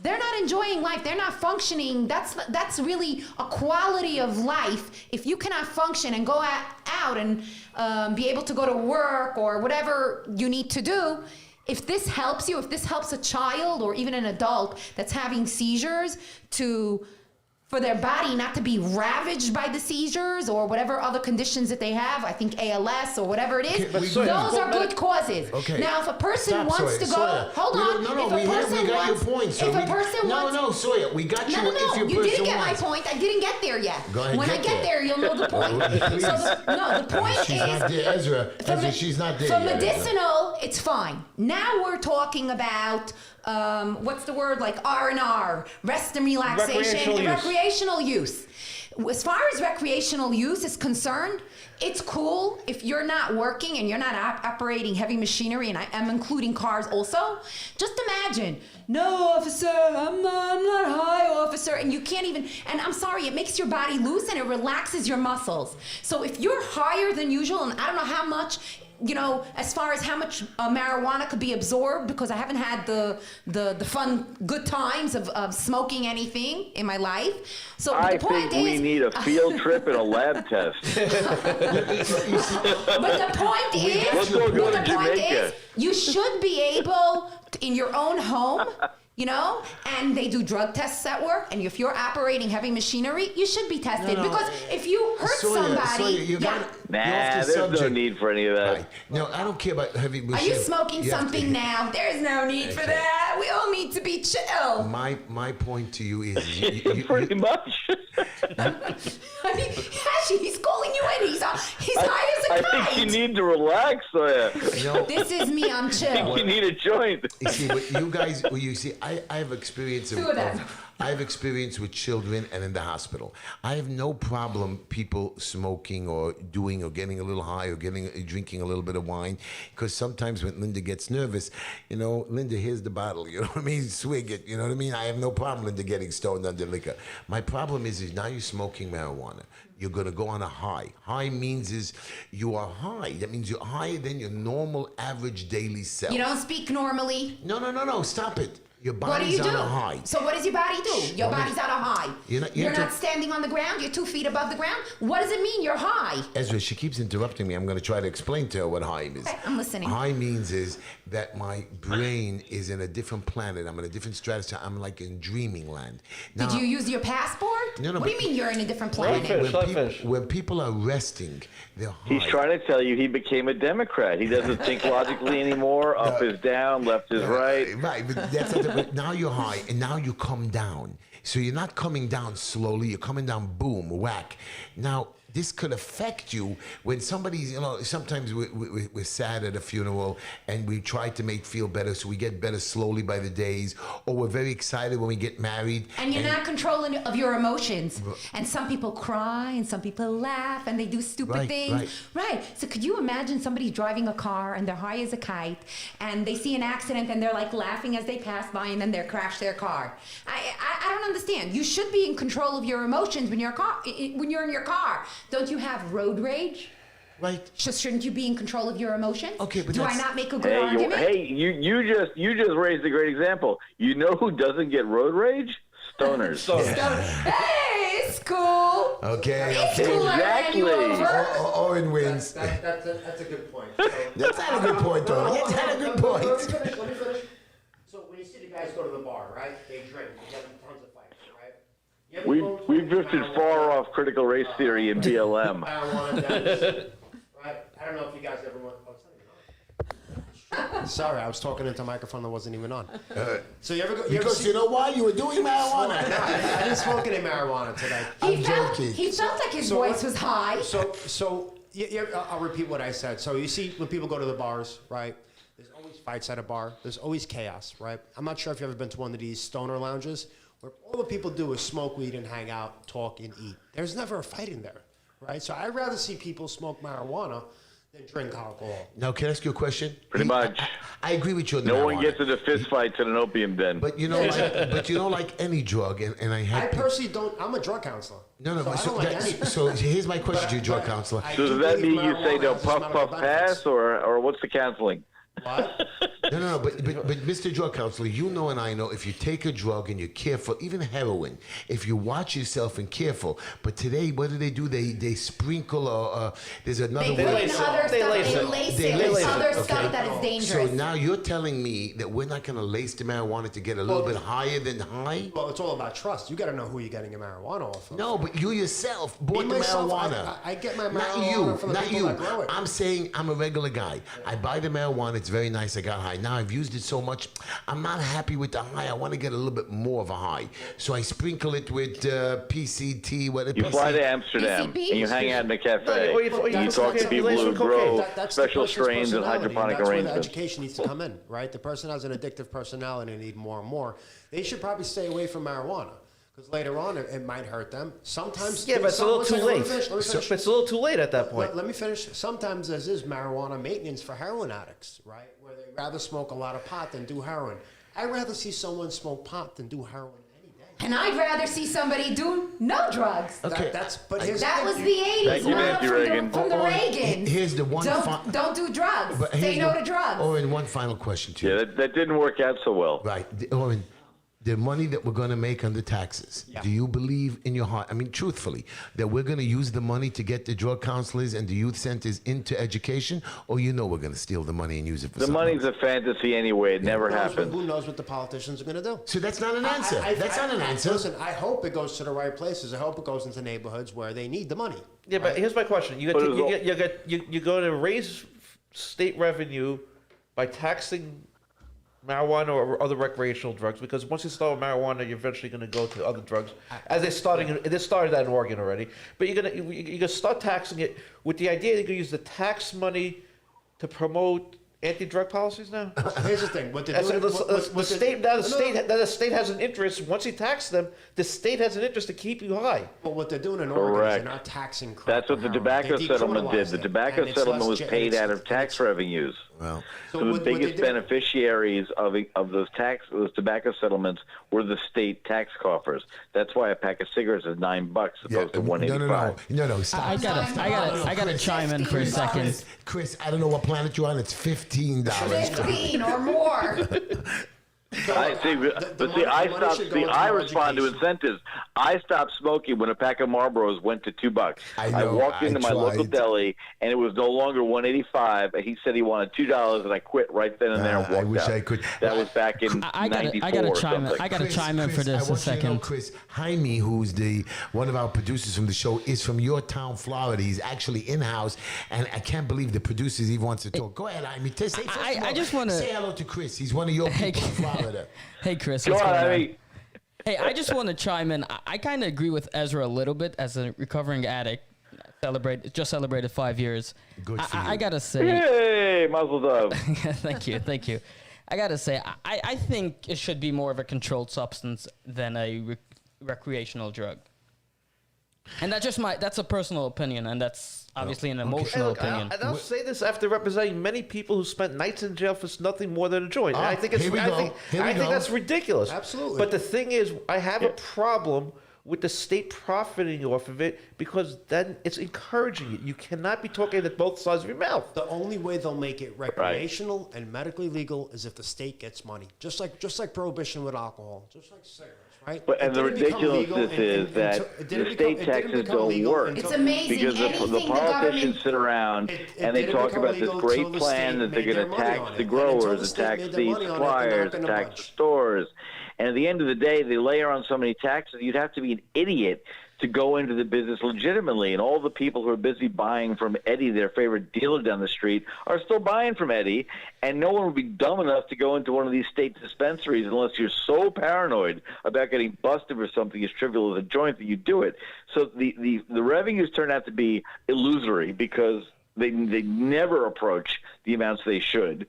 Speaker 3: they're not enjoying life. They're not functioning. That's really a quality of life. If you cannot function and go out and be able to go to work or whatever you need to do, if this helps you, if this helps a child or even an adult that's having seizures for their body not to be ravaged by the seizures or whatever other conditions that they have, I think ALS or whatever it is, those are good causes.
Speaker 1: Okay.
Speaker 3: Now, if a person wants to go, hold on.
Speaker 1: We got your point. So Sawyer, we got you.
Speaker 3: No, you didn't get my point. I didn't get there yet.
Speaker 1: Go ahead,
Speaker 3: when I get there, you'll know the point. The point
Speaker 1: she's
Speaker 3: is...
Speaker 1: not there, Ezra, she's not there
Speaker 3: For
Speaker 1: yet.
Speaker 3: medicinal, it's fine. Now we're talking about... what's the word, like R&R, rest and relaxation, recreational use. As far as recreational use is concerned, it's cool if you're not working and you're not operating heavy machinery, and I am including cars also. Just imagine, no, officer, I'm not high, officer, and you can't even, and I'm sorry, it makes your body loose and it relaxes your muscles. So if you're higher than usual, and I don't know how much, as far as how much marijuana could be absorbed, because I haven't had the fun, good times of smoking anything in my life. So
Speaker 4: I think we need a field trip and a lab test.
Speaker 3: But the point is, you should be able, in your own home, and they do drug tests at work, and if you're operating heavy machinery, you should be tested, because if you hurt somebody...
Speaker 4: there's no need for any of that.
Speaker 1: Right. No, I don't care about heavy machinery.
Speaker 3: Are you smoking something now? There's no need for that. We all need to be chill.
Speaker 1: My point to you is...
Speaker 4: Pretty much.
Speaker 3: I mean, Heshy, he's calling you in. He's high as a kite.
Speaker 4: I think you need to relax, Sawyer.
Speaker 3: This is me, I'm chill.
Speaker 4: You need a joint.
Speaker 1: You see, what you guys, I have experience
Speaker 3: Two of them.
Speaker 1: I have experience with children and in the hospital. I have no problem people smoking or doing or getting a little high or drinking a little bit of wine, because sometimes when Linda gets nervous, Linda, here's the bottle, you know what I mean? Swig it, you know what I mean? I have no problem, Linda, getting stoned under liquor. My problem is now you're smoking marijuana. You're going to go on a high. High means you are high. That means you're higher than your normal average daily self.
Speaker 3: You don't speak normally.
Speaker 1: No, stop it. Your
Speaker 3: What do
Speaker 1: body's
Speaker 3: you do?
Speaker 1: on a high.
Speaker 3: So what does your body do? Your body's on a high. You're not standing on the ground. You're 2 feet above the ground. What does it mean you're high?
Speaker 1: Ezra, she keeps interrupting me. I'm going to try to explain to her what high means.
Speaker 3: Okay, I'm listening.
Speaker 1: High means is that my brain is in a different planet. I'm in a different stratosphere. I'm like in dreaming land. Now,
Speaker 3: Did you use your passport?
Speaker 1: No,
Speaker 3: what do you mean you're in a different planet?
Speaker 1: when people are resting, they're high.
Speaker 4: He's trying to tell you he became a Democrat. He doesn't think logically anymore. Up is down, left is right.
Speaker 1: Right, but that's not but now you're high, and now you come down. So you're not coming down slowly. You're coming down, boom, whack. Now, this could affect you when somebody's, sometimes we're sad at a funeral and we try to make feel better, so we get better slowly by the days, or we're very excited when we get married.
Speaker 3: And you're not controlling of your emotions. And some people cry and some people laugh and they do stupid things. Right. So could you imagine somebody driving a car and they're high as a kite and they see an accident and they're like laughing as they pass by and then they crash their car? I don't understand. You should be in control of your emotions when you're in your car. Don't you have road rage?
Speaker 1: Right.
Speaker 3: Shouldn't you be in control of your emotions?
Speaker 1: Okay, but
Speaker 3: do I not make a good argument?
Speaker 4: You just raised a great example. You know who doesn't get road rage? Stoners.
Speaker 3: Hey, it's cool.
Speaker 1: Okay.
Speaker 3: It's cool.
Speaker 4: Exactly.
Speaker 1: Owen wins.
Speaker 5: That's a good point.
Speaker 1: That's not a good point, though. That's not a good point.
Speaker 5: Let me finish. So when you see the guys go to the bar, right? They drink. They get in tons of fights, right?
Speaker 4: We've drifted far off critical race theory in BLM.
Speaker 5: Marijuana dens, right? I don't know if you guys ever went. Oh, it's not even on. Sorry, I was talking into a microphone that wasn't even on. So you ever go?
Speaker 1: Because you know why? You were doing marijuana.
Speaker 5: I didn't smoke any marijuana today.
Speaker 3: He felt like his voice was high.
Speaker 5: I'll repeat what I said. So you see, when people go to the bars, right? There's always fights at a bar. There's always chaos, right? I'm not sure if you've ever been to one of these stoner lounges where all the people do is smoke weed and hang out, talk, and eat. There's never a fight in there, right? So I'd rather see people smoke marijuana than drink alcohol.
Speaker 1: Now, can I ask you a question?
Speaker 4: Pretty much.
Speaker 1: I agree with you on the
Speaker 4: No one
Speaker 1: marijuana.
Speaker 4: gets into fist fights in an opium den.
Speaker 1: But like any drug, and I had.
Speaker 5: I personally don't. I'm a drug counselor.
Speaker 1: No.
Speaker 5: So I don't like any.
Speaker 1: So here's my question to you, drug counselor.
Speaker 4: So does that mean you say no puff, puff, pass, or what's the counseling?
Speaker 5: What?
Speaker 1: No. But Mr. Drug Counselor, you know and I know if you take a drug and you're careful, even heroin, if you watch yourself and careful. But today, what do? They sprinkle. There's another
Speaker 3: They
Speaker 1: way.
Speaker 3: lace it. They lace it with other stuff
Speaker 1: Okay.
Speaker 3: that is dangerous.
Speaker 1: So now you're telling me that we're not going to lace the marijuana to get a little bit higher than high?
Speaker 5: Well, it's all about trust. You got to know who you're getting your marijuana off of.
Speaker 1: No, but you yourself bought the
Speaker 5: myself,
Speaker 1: marijuana.
Speaker 5: I get my
Speaker 1: Not
Speaker 5: marijuana
Speaker 1: you,
Speaker 5: from the
Speaker 1: not
Speaker 5: people
Speaker 1: you.
Speaker 5: that grow it.
Speaker 1: I'm saying I'm a regular guy. I buy the marijuana. It's very nice. I got high. Now I've used it so much. I'm not happy with the high. I want to get a little bit more of a high. So I sprinkle it with PCT.
Speaker 4: You fly to Amsterdam
Speaker 3: PCP?
Speaker 4: and you hang out in a cafe.
Speaker 2: No,
Speaker 4: and you talk to people who grow
Speaker 5: That's the
Speaker 4: special
Speaker 5: person's
Speaker 4: strains and
Speaker 5: personality,
Speaker 4: hydroponic
Speaker 5: that's where the
Speaker 4: arrangements.
Speaker 5: education needs to come in, right? The person has an addictive personality and need more and more. They should probably stay away from marijuana because later on it might hurt them. Sometimes,
Speaker 2: Yeah, but it's a little too late.
Speaker 5: Let me finish.
Speaker 2: It's a little too late at that point.
Speaker 5: Let me finish. Sometimes there is marijuana maintenance for heroin addicts, right? Where they rather smoke a lot of pot than do heroin. I'd rather see someone smoke pot than do heroin any day.
Speaker 3: And I'd rather see somebody do no drugs.
Speaker 1: Okay.
Speaker 3: That was the 80s.
Speaker 4: Thank you, Nancy Reagan.
Speaker 3: From the Reagan.
Speaker 1: Here's the one.
Speaker 3: Don't do drugs.
Speaker 1: But
Speaker 3: Say
Speaker 1: here's
Speaker 3: no to drugs.
Speaker 1: Owen, one final question to you.
Speaker 4: Yeah, that didn't work out so well.
Speaker 1: Right. Owen, the money that we're going to make on the taxes,
Speaker 5: Yeah.
Speaker 1: do you believe in your heart, I mean, truthfully, that we're going to use the money to get the drug counselors and the youth centers into education, or we're going to steal the money and use it for
Speaker 4: The
Speaker 1: something
Speaker 4: money's
Speaker 1: else?
Speaker 4: a fantasy anyway. It never happens.
Speaker 5: Who knows what the politicians are going to do?
Speaker 1: So that's not an answer. That's not an answer.
Speaker 5: Listen, I hope it goes to the right places. I hope it goes into neighborhoods where they need the money.
Speaker 2: Yeah, but here's my question: you're going to raise state revenue by taxing marijuana or other recreational drugs, because once you start with marijuana, you're eventually going to go to other drugs. As they started that in Oregon already, but you're gonna start taxing it with the idea you're going to use the tax money to promote anti-drug policies now.
Speaker 5: Here's the thing: what they're doing,
Speaker 2: The state has an interest. Once you tax them, the state has an interest to keep you high.
Speaker 5: But what they're doing in Oregon is
Speaker 4: Correct.
Speaker 5: they're not taxing crack.
Speaker 4: That's what the
Speaker 5: or heroin.
Speaker 4: tobacco
Speaker 5: They
Speaker 4: settlement did.
Speaker 5: decriminalized
Speaker 4: The
Speaker 5: it,
Speaker 4: tobacco
Speaker 5: and it's
Speaker 4: settlement
Speaker 5: less
Speaker 4: was paid out of tax revenues.
Speaker 1: Well,
Speaker 4: So the
Speaker 5: what they
Speaker 4: biggest
Speaker 5: did-
Speaker 4: beneficiaries of those tobacco settlements were the state tax coffers. That's why a pack of cigarettes is $9 opposed to $1.85.
Speaker 1: No, stop.
Speaker 6: I gotta chime in for a second.
Speaker 1: Chris, I don't know what planet you're on. It's $15.
Speaker 3: 15 or more.
Speaker 4: I respond to incentives. I stopped smoking when a pack of Marlboros went to $2.
Speaker 1: I know,
Speaker 4: walked into my local
Speaker 1: tried.
Speaker 4: deli and it was no longer $1.85. And he said he wanted $2, and I quit right then and there and walked
Speaker 1: I wish
Speaker 4: out.
Speaker 1: I could.
Speaker 4: That was back in
Speaker 6: I
Speaker 4: '94
Speaker 6: gotta
Speaker 4: or
Speaker 6: chime in.
Speaker 4: something.
Speaker 6: I gotta chime in for
Speaker 1: Chris,
Speaker 6: this
Speaker 1: I
Speaker 6: a
Speaker 1: want you to know,
Speaker 6: second.
Speaker 1: Chris, Jaime, who's one of our producers from the show, is from your town, Florida. He's actually in-house, and I can't believe the producers even wants to talk. Go ahead, Jaime.
Speaker 6: I just wanna-
Speaker 1: say hello to Chris. He's one of your people in Florida.
Speaker 6: Hey, Chris.
Speaker 4: Go
Speaker 6: What's
Speaker 4: on,
Speaker 6: going on?
Speaker 4: I mean,
Speaker 6: Hey, I just want to chime in. I kind of agree with Ezra a little bit as a recovering addict. Just celebrated 5 years.
Speaker 1: Good for you.
Speaker 6: I gotta say,
Speaker 4: Hey, Mazel Tov.
Speaker 6: thank you. I gotta say, I think it should be more of a controlled substance than a recreational drug. And that's a personal opinion, and that's obviously an emotional opinion.
Speaker 2: And I'll say this after representing many people who spent nights in jail for nothing more than a joint. And I think it's, I think that's ridiculous.
Speaker 5: Absolutely.
Speaker 2: But the thing is, I have a problem with the state profiting off of it, because then it's encouraging it. You cannot be talking at both sides of your mouth.
Speaker 5: The only way they'll make it recreational and medically legal is if the state gets money. Just like prohibition with alcohol, just like cigarettes, right?
Speaker 4: But, and the ridiculousness is that the state taxes don't work.
Speaker 3: It's amazing.
Speaker 4: Because the politicians sit around and they talk about this great plan that they're going to tax the growers, tax the suppliers, tax the stores. And at the end of the day, they layer on so many taxes, you'd have to be an idiot to go into the business legitimately. And all the people who are busy buying from Eddie, their favorite dealer down the street, are still buying from Eddie. And no one would be dumb enough to go into one of these state dispensaries unless you're so paranoid about getting busted for something as trivial as a joint that you do it. So the revenues turn out to be illusory because they never approach the amounts they should.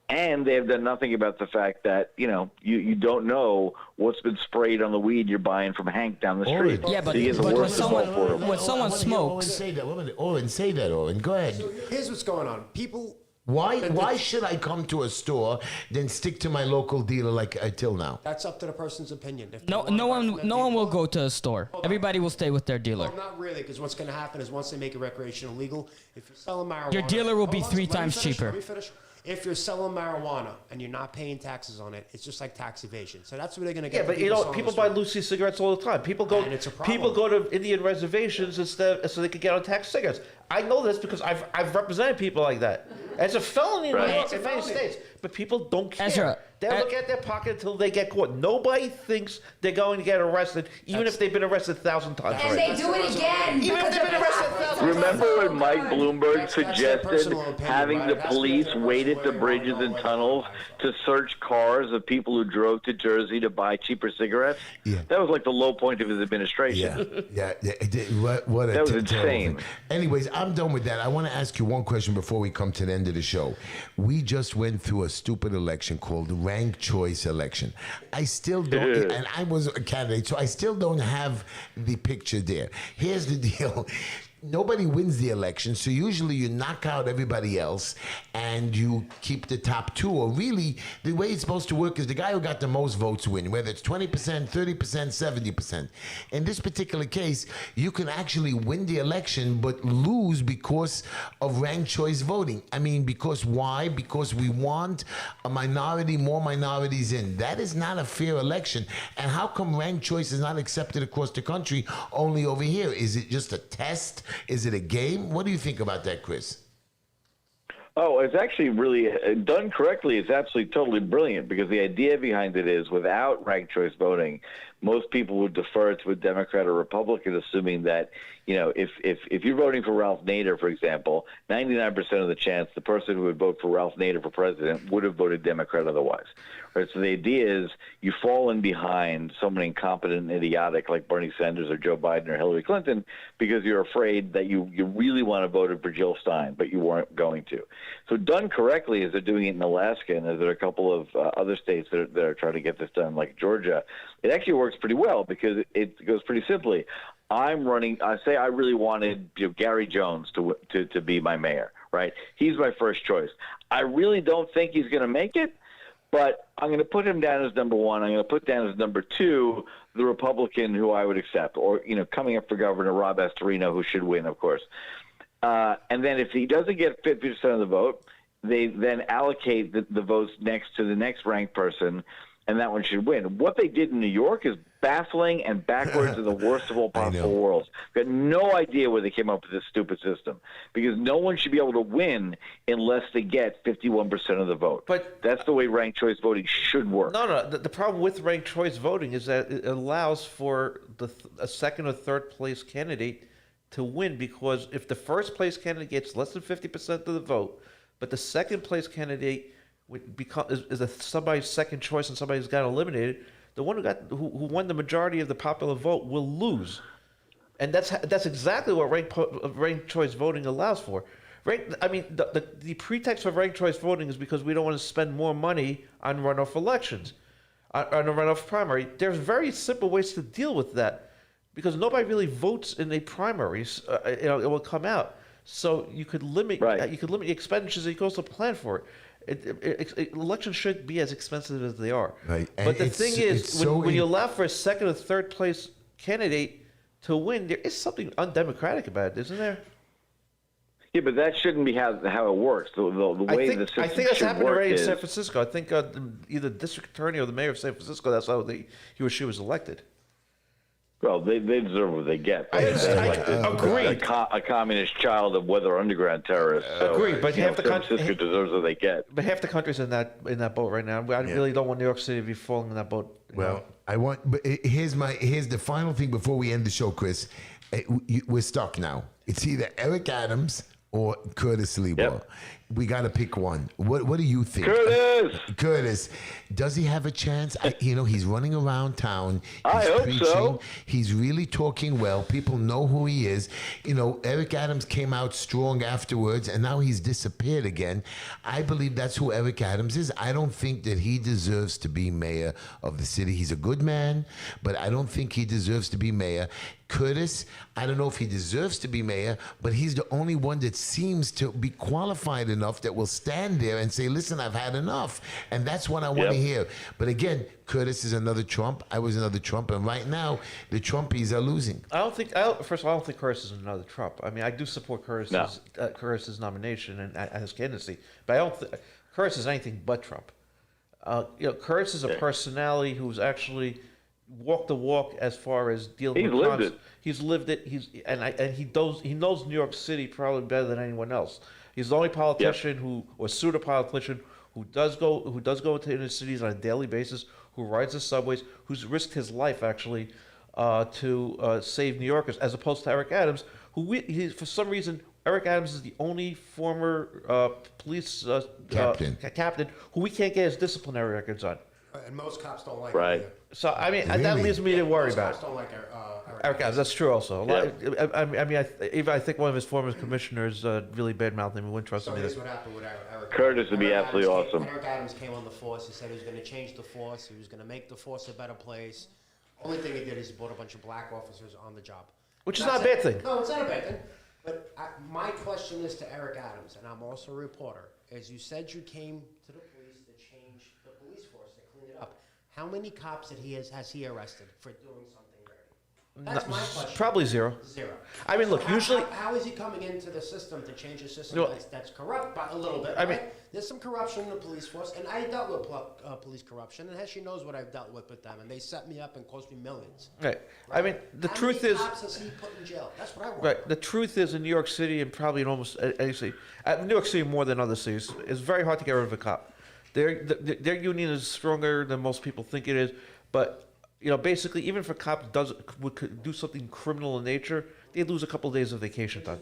Speaker 4: And they have done nothing about the fact that, you don't know what's been sprayed on the weed you're buying from Hank down the street.
Speaker 6: Yeah, but
Speaker 1: Owen,
Speaker 6: when someone
Speaker 1: say that. Owen, say that, Owen. Go ahead.
Speaker 5: So here's what's going on. People.
Speaker 1: Why should I come to a store then stick to my local dealer like till now?
Speaker 5: That's up to the person's opinion. If
Speaker 6: no one will go to a store. Everybody will stay with their dealer.
Speaker 5: Well, not really, because what's going to happen is once they make it recreational legal, if you're selling marijuana,
Speaker 6: Your dealer will be
Speaker 5: Hold on,
Speaker 6: 3
Speaker 5: let me
Speaker 6: times
Speaker 5: finish,
Speaker 6: cheaper.
Speaker 5: Let me finish. If you're selling marijuana and you're not paying taxes on it, it's just like tax evasion. So that's where they're going to get.
Speaker 2: Yeah, but people buy Lucy cigarettes all the time. People go to Indian reservations so they can get on tax cigarettes. I know this because I've represented people like that. It's a felony in New York, in many states, but people don't care.
Speaker 6: Ezra,
Speaker 2: They'll look at their pocket until they get caught. Nobody thinks they're going to get arrested, even if they've been arrested 1,000 times.
Speaker 3: And they do it again.
Speaker 2: Even if they've been arrested 1,000 times.
Speaker 4: Remember when Mike Bloomberg suggested having the police wait at the bridges and tunnels to search cars of people who drove to Jersey to buy cheaper cigarettes?
Speaker 1: Yeah.
Speaker 4: That was like the low point of his administration.
Speaker 1: Yeah. What a
Speaker 4: That was
Speaker 1: terrible
Speaker 4: insane.
Speaker 1: thing. Anyways, I'm done with that. I want to ask you one question before we come to the end of the show. We just went through a stupid election called the ranked choice election. I still don't, and I was a candidate, so I still don't have the picture there. Here's the deal. Nobody wins the election, so usually you knock out everybody else and you keep the top 2. Or really, the way it's supposed to work is the guy who got the most votes win, whether it's 20%, 30%, 70%. In this particular case, you can actually win the election but lose because of ranked choice voting. I mean, because why? Because we want a minority, more minorities in. That is not a fair election. And how come ranked choice is not accepted across the country, only over here? Is it just a test? Is it a game? What do you think about that, Chris?
Speaker 4: Oh, it's actually really done correctly. It's absolutely totally brilliant because the idea behind it is without ranked choice voting, most people would defer to a Democrat or Republican, assuming that, if you're voting for Ralph Nader, for example, 99% of the chance the person who would vote for Ralph Nader for president would have voted Democrat otherwise. Right? So the idea is you fall in behind someone incompetent and idiotic like Bernie Sanders or Joe Biden or Hillary Clinton because you're afraid that you really want to vote for Jill Stein, but you weren't going to. So done correctly, as they're doing it in Alaska, and as there are a couple of other states that are trying to get this done, like Georgia, it actually works pretty well because it goes pretty simply. I'm running. I say I really wanted Gary Jones to be my mayor. Right? He's my first choice. I really don't think he's going to make it, but I'm going to put him down as number 1. I'm going to put down as number 2 the Republican who I would accept, or coming up for governor, Rob Astorino, who should win, of course. And then if he doesn't get 50% of the vote, they then allocate the votes next to the next ranked person, and that one should win. What they did in New York is baffling and backwards in the worst of all possible worlds. Got no idea where they came up with this stupid system because no one should be able to win unless they get 51% of the vote. But that's the way ranked choice voting should work.
Speaker 2: No. The problem with ranked choice voting is that it allows for a second or third place candidate to win, because if the first place candidate gets less than 50% of the vote, but the second place candidate is somebody's second choice and somebody's got eliminated, the one who won the majority of the popular vote will lose. And that's exactly what ranked choice voting allows for. The pretext of ranked choice voting is because we don't want to spend more money on runoff elections, on a runoff primary. There's very simple ways to deal with that, because nobody really votes in a primaries. It will come out. So you could limit the expenditures, and you could also plan for it. Elections should be as expensive as they are.
Speaker 1: Right.
Speaker 2: But the thing is, when you allow for a second or third place candidate to win, there is something undemocratic about it, isn't there?
Speaker 4: Yeah, but that shouldn't be how it works. The way the system
Speaker 2: I think that's
Speaker 4: should
Speaker 2: happened
Speaker 4: work
Speaker 2: already in
Speaker 4: is,
Speaker 2: San Francisco. I think either the district attorney or the mayor of San Francisco, that's how he or she was elected.
Speaker 4: well, they deserve what they get.
Speaker 2: I agree.
Speaker 4: A communist child of weather underground terrorists. So,
Speaker 2: Agreed, but half the
Speaker 4: San
Speaker 2: country
Speaker 4: Francisco deserves what they get.
Speaker 2: But half the country's in that boat right now. I really don't want New York City to be falling in that boat.
Speaker 1: Well, but here's the final thing before we end the show, Chris. We're stuck now. It's either Eric Adams or Curtis Lewa.
Speaker 4: Yep.
Speaker 1: We got to pick one. What do you think? Curtis, does he have a chance? He's running around town.
Speaker 4: I hope so.
Speaker 1: He's really talking well. People know who he is. Eric Adams came out strong afterwards, and now he's disappeared again. I believe that's who Eric Adams is. I don't think that he deserves to be mayor of the city. He's a good man, but I don't think he deserves to be mayor. Curtis, I don't know if he deserves to be mayor, but he's the only one that seems to be qualified enough that will stand there and say, listen, I've had enough. And that's what I want to hear. But again, Curtis is another Trump. I was another Trump. And right now, the Trumpies are losing.
Speaker 2: First of all, I don't think Curtis is another Trump. I mean, I do support Curtis's nomination and his candidacy. But I don't think Curtis is anything but Trump. Curtis is a personality who's actually walked the walk as far as dealing with crimes. He's lived it. He knows New York City probably better than anyone else. He's the only politician or pseudo politician who does go into inner cities on a daily basis, who rides the subways, who's risked his life actually to save New Yorkers, as opposed to Eric Adams, for some reason Eric Adams is the only former police captain who we can't get his disciplinary records on.
Speaker 5: And most cops don't like
Speaker 4: Right.
Speaker 5: it.
Speaker 2: So I mean, that leaves me to worry
Speaker 5: Most
Speaker 2: about
Speaker 5: cops don't like
Speaker 2: Eric Adams. That's true. Also, I think one of his former commissioners really badmouthed him. We wouldn't trust
Speaker 5: So
Speaker 2: him
Speaker 5: here's
Speaker 2: either.
Speaker 5: what happened with Eric.
Speaker 4: Curtis would be
Speaker 5: Eric
Speaker 4: absolutely
Speaker 5: Adams
Speaker 4: awesome.
Speaker 5: Eric Adams came on the force. He said he was going to change the force. He was going to make the force a better place. Only thing he did is he brought a bunch of black officers on the job.
Speaker 2: Which is not a bad thing.
Speaker 5: No, it's not a bad thing. But my question is to Eric Adams, and I'm also a reporter, is you said you came to the police to change the police force, to clean it up. How many cops has he arrested for doing something dirty? That's my question.
Speaker 2: Probably zero.
Speaker 5: Zero.
Speaker 2: I mean, look, usually
Speaker 5: How is he coming into the system to change a system
Speaker 2: No,
Speaker 5: that's corrupt by a little bit?
Speaker 2: I mean-
Speaker 5: right? There's some corruption in the police force, and I dealt with police corruption, and Heshy knows what I've dealt with them, and they set me up and cost me millions.
Speaker 2: right. I mean, the
Speaker 5: How
Speaker 2: truth
Speaker 5: many
Speaker 2: is.
Speaker 5: cops has he put in jail? That's what I want.
Speaker 2: Right. The truth is, in New York City and probably in almost any city, New York City more than other cities, it's very hard to get rid of a cop. Their union is stronger than most people think it is. But basically, even if a cop could do something criminal in nature, they lose a couple of days of vacation time.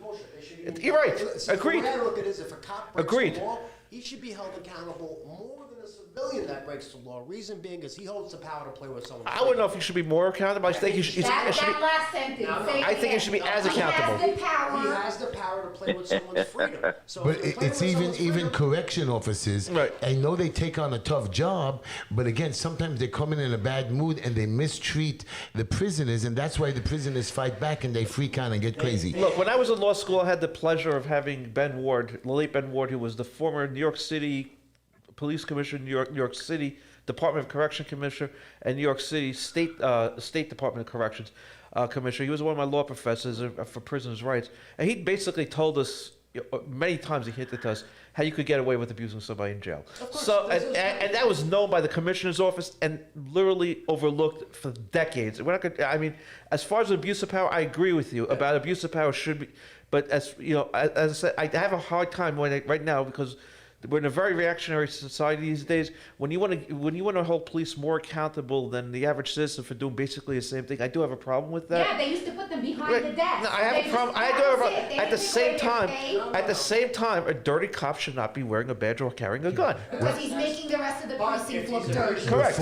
Speaker 2: You're right. Agreed.
Speaker 5: The way I look at it is, if a cop breaks
Speaker 2: Agreed.
Speaker 5: the law, he should be held accountable more than a civilian that breaks the law. Reason being is he holds the power to play with someone.
Speaker 2: I wouldn't know if he should be more accountable. I think he should.
Speaker 3: That last sentence.
Speaker 2: I think it should be as accountable.
Speaker 3: He has the power.
Speaker 5: He has the power to play with someone's freedom. So
Speaker 1: But
Speaker 5: if you're playing
Speaker 1: it's
Speaker 5: with someone's
Speaker 1: even
Speaker 5: freedom-
Speaker 1: correction officers.
Speaker 2: Right.
Speaker 1: I know they take on a tough job, but again, sometimes they come in a bad mood and they mistreat the prisoners, and that's why the prisoners fight back and they freak out and get crazy.
Speaker 2: Look, when I was in law school, I had the pleasure of having Ben Ward, the late Ben Ward, who was the former New York City Police Commissioner, New York City Department of Correction Commissioner, and New York City State Department of Corrections Commissioner. He was one of my law professors for prisoners' rights, and he basically told us many times. He hinted to us how you could get away with abusing somebody in jail.
Speaker 5: Of course,
Speaker 2: So,
Speaker 5: this is-
Speaker 2: and that was known by the commissioner's office and literally overlooked for decades. We're not gonna, I mean, as far as abuse of power, I agree with you about abuse of power should be, but as I said, I have a hard time right now because we're in a very reactionary society these days. When you want to hold police more accountable than the average citizen for doing basically the same thing, I do have a problem with that.
Speaker 3: Yeah, they used to put them behind the desk.
Speaker 2: No, I have
Speaker 3: They
Speaker 2: a problem.
Speaker 3: just-
Speaker 2: I do have a problem.
Speaker 3: that's it. They
Speaker 2: At the
Speaker 3: didn't
Speaker 2: same
Speaker 3: declare
Speaker 2: time,
Speaker 3: their
Speaker 2: at the same time, a dirty cop should not be wearing a badge or carrying a gun.
Speaker 3: pay because he's making the rest of the
Speaker 5: But
Speaker 3: precinct
Speaker 5: if
Speaker 3: look
Speaker 5: he's a-
Speaker 3: dirty.
Speaker 2: Correct.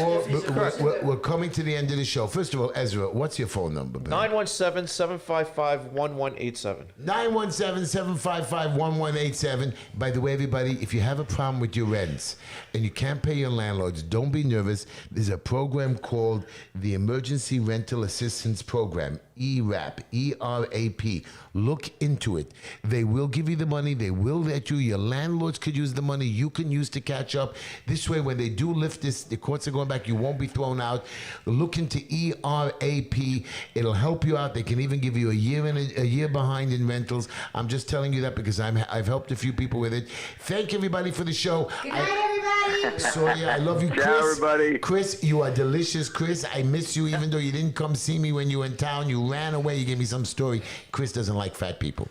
Speaker 1: We're coming to the end of the show. First of all, Ezra, what's your phone number, man?
Speaker 2: 917-755-1187.
Speaker 1: 917-755-1187. By the way, everybody, if you have a problem with your rents and you can't pay your landlords, don't be nervous. There's a program called the Emergency Rental Assistance Program, ERAP, ERAP. Look into it. They will give you the money. They will let you. Your landlords could use the money. You can use to catch up. This way, when they do lift this, the courts are going back. You won't be thrown out. Look into ERAP. It'll help you out. They can even give you a year behind in rentals. I'm just telling you that because I've helped a few people with it. Thank everybody for the show.
Speaker 3: Good night, everybody.
Speaker 1: Sawyer, I love you, Chris.
Speaker 4: Ciao, everybody.
Speaker 1: Chris, you are delicious. Chris, I miss you even though you didn't come see me when you were in town. You ran away. You gave me some story. Chris doesn't like fat people.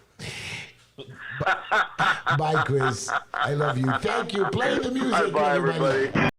Speaker 1: Bye, Chris. I love you. Thank you. Play the music,
Speaker 4: Bye,
Speaker 1: everybody.
Speaker 4: everybody.